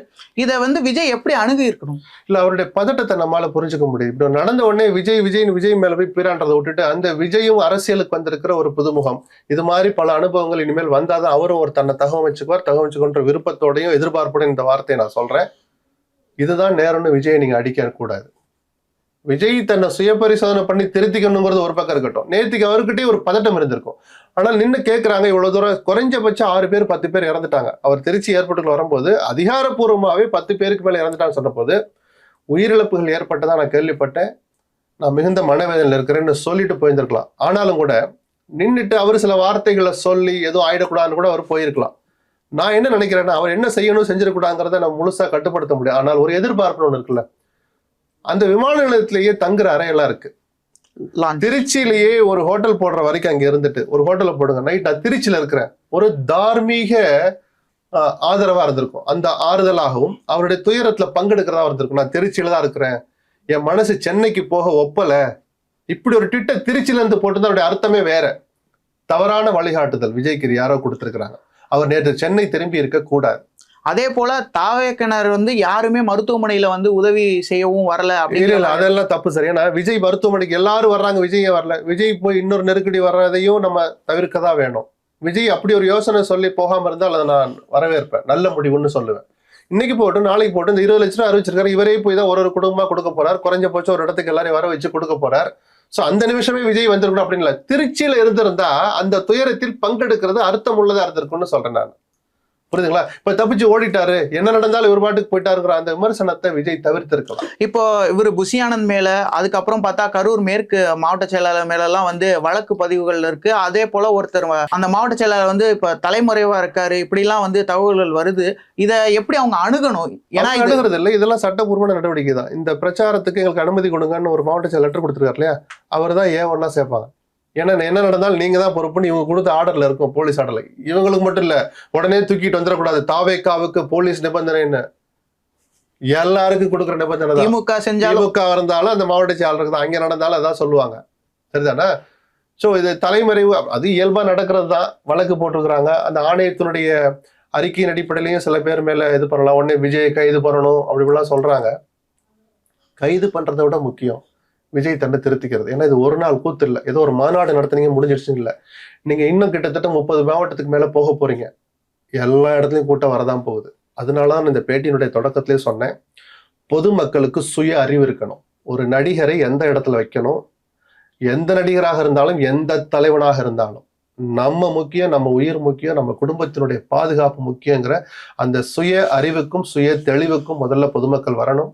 இதை வந்து விஜய் எப்படி அணுகி இருக்கணும்? இல்ல அவருடைய பதட்டத்தை நம்மளால புரிஞ்சுக்க முடியும். இப்படி நடந்த உடனே விஜய் மேல போய் பீரான்றதை விட்டுட்டு அந்த விஜயும் அரசியலுக்கு வந்திருக்கிற ஒரு புதுமுகம், இது மாதிரி பல அனுபவங்கள் இனிமேல் வந்தாதான் அவரும் ஒரு தன்னை தகவமைச்சுக்கொன்ற விருப்பத்தோடையும் எதிர்பார்ப்போடையும் இந்த வார்த்தையை நான் சொல்றேன். இதுதான் நேரம்னு விஜயை நீங்க அடிக்க கூடாது. விஜய் தன்னை சுய பரிசோதனை பண்ணி திருத்திக்கணுங்கிறது ஒரு பக்கம் இருக்கட்டும். நேற்றுக்கு அவர்கிட்டயே ஒரு பதட்டம் இருந்திருக்கும். ஆனால் நின்று கேட்குறாங்க, இவ்வளவு தூரம் குறைஞ்சபட்சம் 6 பேர் 10 பேர் இறந்துட்டாங்க. அவர் திருச்சி ஏர்போர்ட்டுக்கு வரும்போது அதிகாரப்பூர்வமாகவே 10 பேருக்கு மேலே இறந்துட்டான்னு சொன்னபோது உயிரிழப்புகள் ஏற்பட்டதா நான் கேள்விப்பட்டேன், நான் மிகுந்த மனவேதனையில் இருக்கிறேன்னு சொல்லிட்டு போயிருந்திருக்கலாம். ஆனாலும் கூட நின்றுட்டு அவர் சில வார்த்தைகளை சொல்லி எதுவும் ஆயிடக்கூடாதுன்னு கூட அவர் போயிருக்கலாம். நான் என்ன நினைக்கிறேன்னா, அவர் என்ன செய்யணும் செஞ்சிடக்கூடாதுங்கிறத நம்ம முழுசா கட்டுப்படுத்த முடியும். ஆனால் ஒரு எதிர்பார்ப்பு ஒன்று இருக்குல்ல, அந்த விமான நிலையத்திலேயே தங்குற அறையெல்லாம் இருக்கு. திருச்சியிலேயே ஒரு ஹோட்டல் போடுற வரைக்கும் அங்க இருந்துட்டு ஒரு ஹோட்டலை போடுங்க, நைட் திருச்சியில இருக்கிறேன், ஒரு தார்மீக ஆதரவா இருந்திருக்கும். அந்த ஆறுதலாகவும் அவருடைய துயரத்துல பங்கெடுக்கிறதா இருந்திருக்கும். நான் திருச்சியில தான் இருக்கிறேன், என் மனசு சென்னைக்கு போக ஒப்பல, இப்படி ஒரு ட்விட்டர் திருச்சியில இருந்து போட்டு அதனுடைய அர்த்தமே வேற. தவறான வழிகாட்டுதல் விஜய்க்கு யாரோ கொடுத்திருக்கிறாங்க. அவர் நேற்று சென்னை திரும்பி இருக்க கூடாது. அதே போல தாவேக்கனர் வந்து யாருமே மருத்துவமனையில வந்து உதவி செய்யவும் வரல அப்படின்னு. அதெல்லாம் தப்பு சார். ஏன்னா விஜய் மருத்துவமனைக்கு எல்லாரும் வர்றாங்க, விஜயே வரல. விஜய் போய் இன்னொரு நெருக்கடி வர்றதையும் நம்ம தவிர்க்க தான் வேணும். விஜய் அப்படி ஒரு யோசனை சொல்லி போகாம இருந்தால் அதை நான் வரவேற்பேன், நல்ல முடிவுன்னு சொல்லுவேன். இன்னைக்கு போட்டு நாளைக்கு போட்டு இந்த 20 லட்ச ரூபா அறிவிச்சிருக்காரு, இவரே போய் தான் ஒரு குடும்பமா கொடுக்க போறார், குறைஞ்சபட்சம் ஒரு இடத்துக்கு எல்லாரையும் வர வச்சு கொடுக்க போறார். சோ அந்த நிமிஷமே விஜய் வந்திருக்கணும் அப்படின்னு இல்லை. திருச்சியில இருந்திருந்தா அந்த துயரத்தில் பங்கெடுக்கிறது அர்த்தம் உள்ளதா இருந்திருக்கும்னு சொல்றேன் நான். புரியுதுங்களா? இப்ப தப்பிச்சு ஓடிட்டாரு, என்ன நடந்தாலும் இவர் பாட்டுக்கு போயிட்டாருங்கிற அந்த விமர்சனத்தை விஜய் தவிர்த்திருக்கலாம். இப்போ இவர் புஷி ஆனந்த் மேல, அதுக்கப்புறம் பார்த்தா கரூர் மேற்கு மாவட்ட செயலாளர் மேல எல்லாம் வந்து வழக்கு பதிவுகள் இருக்கு. அதே போல ஒருத்தர் அந்த மாவட்ட செயலாளர் வந்து இப்ப தலைமறைவா இருக்காரு, இப்படி எல்லாம் வந்து தகவல்கள் வருது. இதை எப்படி அவங்க அணுகணும்? ஏன்னா அணுகிறது இல்லை, இதெல்லாம் சட்டபூர்வமான நடவடிக்கை தான். இந்த பிரச்சாரத்துக்கு எங்களுக்கு அனுமதி கொடுங்கன்னு ஒரு மாவட்ட செயலர் லெட்டர் கொடுத்துருக்காரு இல்லையா, அவர் தான் ஏன் சேர்ப்பாங்க. ஏன்னா என்ன நடந்தாலும் நீங்க தான் பொறுப்புன்னு இவங்க கொடுத்த ஆர்டர்ல இருக்கும், போலீஸ் ஆர்டர்ல. இவங்களுக்கு மட்டும் இல்ல, உடனே தூக்கிட்டு வந்துடக்கூடாது. தாவேக்காவுக்கு போலீஸ் நிபந்தனை எல்லாருக்கும் கொடுக்குற நிபந்தனை. திமுக இருந்தாலும் அந்த மாவட்ட செயலாளருக்கு தான், அங்க நடந்தாலும் அதான் சொல்லுவாங்க. சரிதானே? சோ இது தலைமறைவு, அது இயல்பா நடக்கிறது தான். வழக்கு போட்டிருக்கிறாங்க. அந்த ஆணையத்தினுடைய அறிக்கையின் அடிப்படையிலையும் சில பேர் மேல இது பண்ணலாம், உடனே விஜயை கைது பண்ணணும் அப்படிலாம் சொல்றாங்க. கைது பண்றதை விட முக்கியம் விஜய் தன்னை திருத்திக்கிறது. ஏன்னா இது ஒரு நாள் கூத்து இல்லை, ஏதோ ஒரு மாநாடு நடத்துனீங்க முடிஞ்சிடுச்சுன்னு இல்லை. நீங்க இன்னும் கிட்டத்தட்ட 30 மாவட்டத்துக்கு மேல போக போறீங்க. எல்லா இடத்துலயும் கூட்டம் வரதான் போகுது. அதனாலதான் இந்த பேட்டியினுடைய தொடக்கத்திலே சொன்னேன், பொதுமக்களுக்கு சுய அறிவு இருக்கணும். ஒரு நடிகரை எந்த இடத்துல வைக்கணும், எந்த நடிகராக இருந்தாலும் எந்த தலைவனாக இருந்தாலும் நம்ம முக்கியம், நம்ம உயிர் முக்கியம், நம்ம குடும்பத்தினுடைய பாதுகாப்பு முக்கியங்கிற அந்த சுய அறிவுக்கும் சுய தெளிவுக்கும் முதல்ல பொதுமக்கள் வரணும்.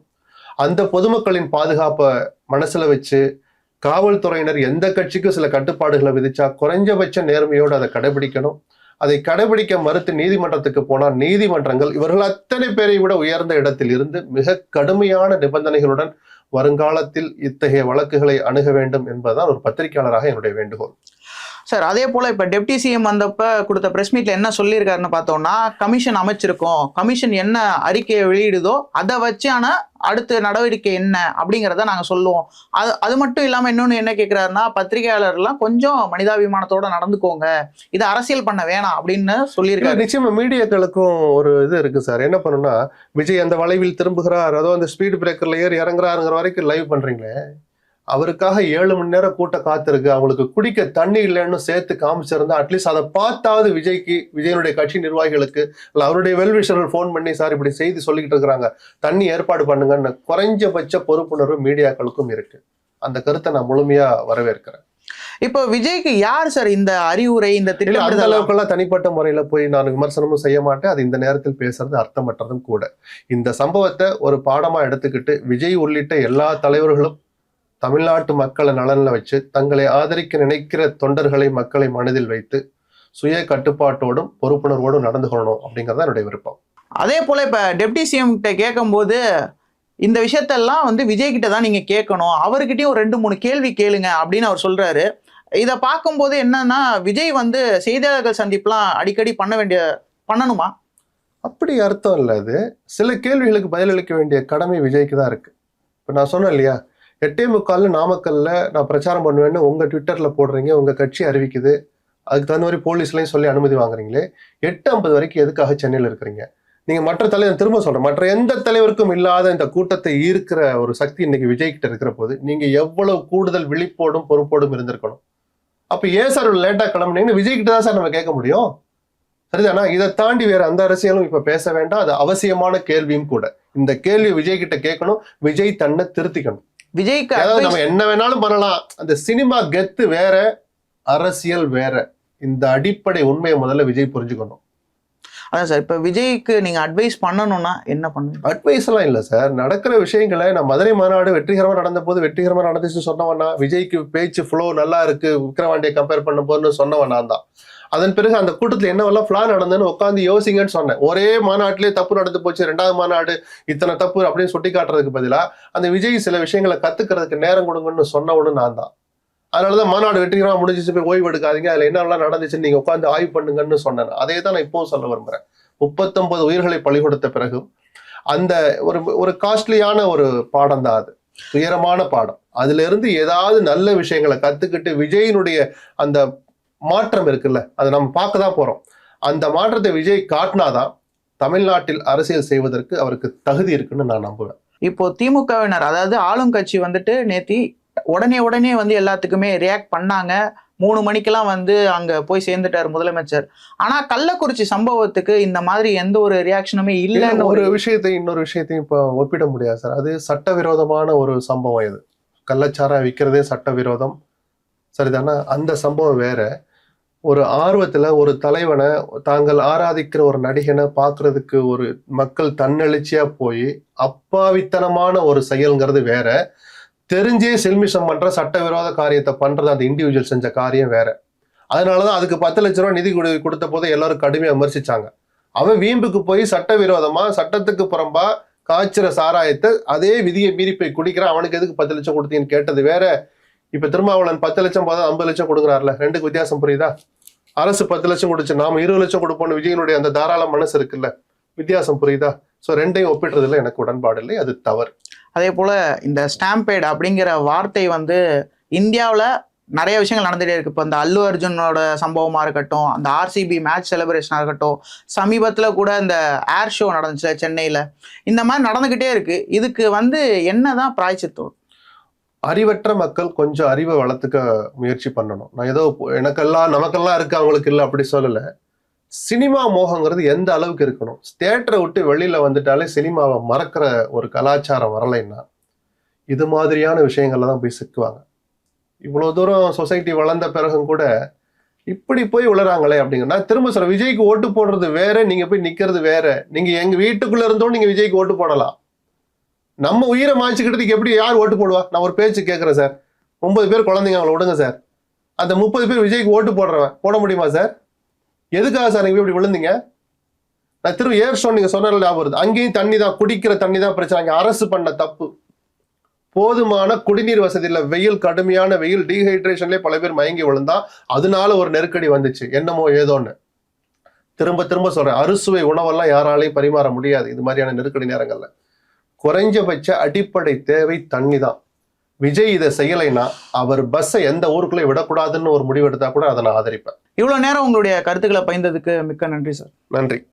அந்த பொதுமக்களின் பாதுகாப்பை மனசுல வச்சு காவல்துறையினர் எந்த கட்சிக்கும் சில கட்டுப்பாடுகளை விதிச்சா குறைஞ்சபட்ச நேர்மையோடு அதை கடைபிடிக்கணும். அதை கடைபிடிக்க மறுத்து நீதிமன்றத்துக்கு போனால் நீதிமன்றங்கள் இவர்கள் அத்தனை பேரை விட உயர்ந்த இடத்தில் இருந்து மிக கடுமையான நிபந்தனைகளுடன் வருங்காலத்தில் இத்தகைய வழக்குகளை அணுக வேண்டும் என்பதுதான் ஒரு பத்திரிகையாளராக என்னுடைய வேண்டுகோள். சார், அதே போல இப்ப டெப்டி சிஎம் வந்தப்ப கொடுத்த பிரஸ் மீட்ல என்ன சொல்லியிருக்காருன்னு பார்த்தோம்னா, கமிஷன் அமைச்சிருக்கோம், கமிஷன் என்ன அறிக்கையை வெளியிடுதோ அதை வச்சான அடுத்த நடவடிக்கை என்ன அப்படிங்கிறத நாங்க சொல்லுவோம். அது மட்டும் இல்லாம இன்னொன்னு என்ன கேட்கிறாருன்னா, பத்திரிகையாளர்லாம் கொஞ்சம் மனிதாபிமானத்தோட நடந்துக்கோங்க, இதை அரசியல் பண்ண வேணாம் அப்படின்னு சொல்லியிருக்காரு. நிச்சயமா மீடியாக்களுக்கும் ஒரு இது இருக்கு சார். என்ன பண்ணுன்னா, விஜய் அந்த வளைவில் திரும்புகிறார், அதோ அந்த ஸ்பீட் பிரேக்கர்ல ஏறி இறங்குறாருங்கிற வரைக்கும் லைவ் பண்றீங்களே, அவருக்காக 7 மணி நேரம் கூட்டம் காத்திருக்கு, அவங்களுக்கு குடிக்க தண்ணி இல்லைன்னு சேர்த்து காமிச்சிருந்தா அட்லீஸ்ட் அதை பார்த்தாவது விஜயனுடைய கட்சி நிர்வாகிகளுக்கு இல்லை அவருடைய வெல்விஷர்கள் ஃபோன் பண்ணி, சார் இப்படி செய்தி சொல்லிக்கிட்டு இருக்கிறாங்க, தண்ணி ஏற்பாடு பண்ணுங்கன்னு குறைஞ்சபட்ச பொறுப்புணர்வு மீடியாக்களுக்கும் இருக்கு. அந்த கருத்தை நான் முழுமையா வரவேற்கிறேன். இப்போ விஜய்க்கு யார் சார் இந்த அறிவுரை, இந்த திட்டம்? அந்த அளவுக்குலாம் தனிப்பட்ட முறையில போய் நான் விமர்சனமும் செய்ய மாட்டேன். அது இந்த நேரத்தில் பேசுறது அர்த்தமற்றதும் கூட. இந்த சம்பவத்தை ஒரு பாடமா எடுத்துக்கிட்டு விஜய் உள்ளிட்ட எல்லா தலைவர்களும் தமிழ்நாட்டு மக்களை நலனில் வச்சு தங்களை ஆதரிக்க நினைக்கிற தொண்டர்களை மக்களை மனதில் வைத்து சுய கட்டுப்பாட்டோடும் பொறுப்புணர்வோடும் நடந்து கொள்ளணும் அப்படிங்கிறது என்னுடைய விருப்பம். அதே போல இப்ப டெப்டி சிஎம் கிட்ட கேட்கும் போது இந்த விஷயத்தெல்லாம் வந்து விஜய் கிட்ட தான் நீங்க கேட்கணும், அவர்கிட்டயும் ஒரு 2-3 கேள்வி கேளுங்க அப்படின்னு அவர் சொல்றாரு. இதை பார்க்கும்போது என்னன்னா, விஜய் வந்து செய்தியாளர்கள் சந்திப்புலாம் அடிக்கடி பண்ணணுமா? அப்படி அர்த்தம் இல்லை. அது சில கேள்விகளுக்கு பதிலளிக்க வேண்டிய கடமை விஜய்க்கு தான் இருக்கு. இப்போ நான் சொன்னேன் இல்லையா, 8:45 நாமக்கல்ல நான் பிரச்சாரம் பண்ணுவேன்னு உங்க ட்விட்டர்ல போடுறீங்க, உங்க கட்சி அறிவிக்குது, அதுக்கு தகுந்த மாதிரி போலீஸ்லையும் சொல்லி அனுமதி வாங்குறீங்களே, 8:50 வரைக்கும் எதுக்காக சென்னையில் இருக்கிறீங்க? நீங்க மற்ற தலைவர், திரும்ப சொல்றேன், மற்ற எந்த தலைவருக்கும் இல்லாத இந்த கூட்டத்தை ஈர்க்கிற ஒரு சக்தி இன்னைக்கு விஜய் கிட்ட இருக்கிற போது நீங்க எவ்வளவு கூடுதல் விழிப்போடும் பொறுப்போடும் இருந்திருக்கணும். அப்ப ஏன் சார் லேட்டா கிளம்புனீங்கன்னு விஜய் கிட்ட தான் சார் நம்ம கேட்க முடியும். சரிதானா? இதை தாண்டி வேற அந்த அரசியலும் இப்ப பேச வேண்டாம். அது அவசியமான கேள்வியும் கூட. இந்த கேள்வி விஜய் கிட்ட கேட்கணும். விஜய் தன்னை திருத்திக்கணும். விஜய்க்கு அதாவது நம்ம என்ன வேணாலும் பண்ணலாம், அந்த சினிமா கெத்து வேற, அரசியல் வேற. இந்த அடிப்படை உண்மையை முதல்ல விஜய் புரிஞ்சுக்கணும். அதான் சார், இப்ப விஜய்க்கு நீங்க அட்வைஸ் பண்ணணும்னா என்ன பண்ணுவீங்க? அட்வைஸ் எல்லாம் இல்ல சார். நடக்கிற விஷயங்களை நான் மதுரை மாநாடு வெற்றிகரமா நடந்த போது வெற்றிகரமா நடந்துச்சுன்னு சொன்னவனா, விஜய்க்கு பேச்சு ஃப்ளோ நல்லா இருக்கு விக்ரவாண்டியை கம்பேர் பண்ண போதுன்னு சொன்னவன் நான் தான். அதன் பிறகு அந்த கூட்டத்தில் என்னவெல்லாம் பிளான் நடந்ததுன்னு உட்காந்து யோசிங்கன்னு சொன்னேன். ஒரே மாநாட்டிலே தப்பு நடந்து போச்சு, 2வது மாநாடு இத்தனை தப்பு அப்படின்னு சுட்டி காட்டுறதுக்கு பதிலா அந்த விஜய் சில விஷயங்களை கத்துக்கிறதுக்கு நேரம் கொடுங்கன்னு சொன்னவனு நான் தான். அதனாலதான் மாநாடு வெற்றிகரமா முடிஞ்சிச்சு, போய் ஓய்வு எடுக்காதீங்க, அதுல என்னெல்லாம் நடந்துச்சுன்னு நீங்க உட்காந்து ஆய்வு பண்ணுங்கன்னு சொன்னேன். அதே தான் நான் இப்பவும் சொல்ல விரும்புறேன். 39 உயிர்களை பலி கொடுத்த பிறகு அந்த ஒரு காஸ்ட்லியான ஒரு பாடம் தான் அது, துயரமான பாடம். அதுல இருந்து ஏதாவது நல்ல விஷயங்களை கத்துக்கிட்டு விஜயினுடைய அந்த மாற்றம் இருக்குல்ல, அதை நம்ம பார்க்க தான் போறோம். அந்த மாற்றத்தை விஜய் காட்டினாதான் தமிழ்நாட்டில் அரசியல் செய்வதற்கு அவருக்கு தகுதி இருக்குன்னு நான் நம்புவேன். இப்போ திமுகவினர், அதாவது ஆளும் கட்சி வந்துட்டு நேத்தி உடனே வந்து எல்லாத்துக்குமே ரியாக்ட் பண்ணாங்க. 3 மணிக்கெல்லாம் வந்து அங்க போய் சேர்ந்துட்டார் முதலமைச்சர். ஆனா கள்ளக்குறிச்சி சம்பவத்துக்கு இந்த மாதிரி எந்த ஒரு ரியாக்ஷனுமே இல்லைன்னு ஒரு விஷயத்தையும் இன்னொரு விஷயத்தையும் இப்ப ஒப்பிட முடியாது சார். அது சட்டவிரோதமான ஒரு சம்பவம். இது கள்ளச்சாராயம் விற்கிறதே சட்டவிரோதம், சரிதானா? அந்த சம்பவம் வேற. ஒரு ஆர்வத்துல ஒரு தலைவனை, தாங்கள் ஆராதிக்கிற ஒரு நடிகனை பார்க்கறதுக்கு ஒரு மக்கள் தன்னெழுச்சியா போய் அப்பாவித்தனமான ஒரு செயல்ங்கிறது வேற. தெரிஞ்சே செல்மிஷம் பண்ற சட்டவிரோத காரியத்தை பண்றது அந்த இண்டிவிஜுவல் செஞ்ச காரியம் வேற. அதனாலதான் அதுக்கு 10 லட்ச ரூபாய் நிதி கொடுத்த போது எல்லாரும் கடுமையா விமர்சிச்சாங்க. அவன் வீம்புக்கு போய் சட்டவிரோதமா சட்டத்துக்கு புறம்பா காய்ச்சிற சாராயத்தை அதே விதியை மீறி போய் குடிக்கிறான். அவனுக்கு எதுக்கு 10 லட்சம் கொடுத்தீங்கன்னு கேட்டது வேற. இப்ப திருமாவளவன் 10 லட்சம் போதா 50 லட்சம் கொடுக்குறாருல, ரெண்டுக்கு வித்தியாசம் புரியுதா? அரசு 10 லட்சம் கொடுச்சு, நாம 20 லட்சம் கொடுப்போம்னு விஜயனுடைய அந்த தாராள மனசு இருக்குல்ல, வித்தியாசம் புரியுதா? சோ ரெண்டையும் ஒப்பிடுறதுல எனக்கு உடன்பாடு இல்லை, அது தவறு. அதே போல இந்த ஸ்டாம்பேட் அப்படிங்கிற வார்த்தை வந்து இந்தியாவில் நிறைய விஷயங்கள் நடந்துகிட்டே இருக்கு. இப்போ இந்த அல்லு அர்ஜுனோட சம்பவமாக இருக்கட்டும், அந்த ஆர்சிபி மேட்ச் செலிப்ரேஷனாக இருக்கட்டும், சமீபத்தில் கூட இந்த ஏர் ஷோ நடந்துச்சு சென்னையில், இந்த மாதிரி நடந்துக்கிட்டே இருக்கு. இதுக்கு வந்து என்னதான் பிராய்ச்சித்தம்? அறிவற்ற மக்கள் கொஞ்சம் அறிவை வளர்த்துக்க முயற்சி பண்ணணும். நான் ஏதோ எனக்கெல்லாம் நமக்கெல்லாம் இருக்கு அவங்களுக்கு இல்லை அப்படி சொல்லலை. சினிமா மோகங்கிறது எந்த அளவுக்கு இருக்கணும்? தியேட்டரை விட்டு வெளியில வந்துட்டாலே சினிமாவை மறக்கிற ஒரு கலாச்சாரம் வரலைன்னா இது மாதிரியான விஷயங்கள்ல தான் போய் சிக்குவாங்க. இவ்வளவு தூரம் சொசைட்டி வளர்ந்த பிறகும் கூட இப்படி போய் விழுறாங்களே அப்படிங்கன்னா, திரும்ப சொல்ற, விஜய்க்கு ஓட்டு போடுறது வேற, நீங்க போய் நிக்கிறது வேற. நீங்க எங்க வீட்டுக்குள்ள இருந்தோம் நீங்க விஜய்க்கு ஓட்டு போடலாம். நம்ம உயிரை மாய்ச்சிக்கிட்டதுக்கு எப்படி யார் ஓட்டு போடுவா? நான் ஒரு பேச்சு கேட்கிறேன் சார். 9 பேர் குழந்தைங்க, அவங்களை விடுங்க சார். அந்த 30 பேர் விஜய்க்கு ஓட்டு போடுறவன் போட முடியுமா சார்? எதுக்காக சார் நீங்க இப்படி விழுந்தீங்க? நான் திரும்ப ஏர் ஷோ நீங்க சொன்ன ஞாபகம் வருது. அங்கேயும் தண்ணி தான், குடிக்கிற தண்ணி தான் பிரச்சனை. அங்கே அரசு பண்ண தப்பு. போதுமான குடிநீர் வசதி இல்லை. வெயில், கடுமையான வெயில், டீஹைட்ரேஷன்லேயே பல பேர் மயங்கி விழுந்தா அதனால ஒரு நெருக்கடி வந்துச்சு, என்னமோ ஏதோன்னு. திரும்ப திரும்ப சொல்றேன், அறுசுவை உணவெல்லாம் யாராலையும் பரிமாற முடியாது இது மாதிரியான நெருக்கடி நேரங்கள்ல. குறைஞ்சபட்ச அடிப்படை தேவை தண்ணி தான். விஜய் இதை செய்யலைன்னா அவர் பஸ்ஸை எந்த ஊருக்குள்ளே விடக்கூடாதுன்னு ஒரு முடிவு எடுத்தா கூட அதை நான் ஆதரிப்பேன். இவ்வளவு நேரம் உங்களுடைய கருத்துக்களை பகிர்ந்ததுக்கு மிக்க நன்றி சார். நன்றி.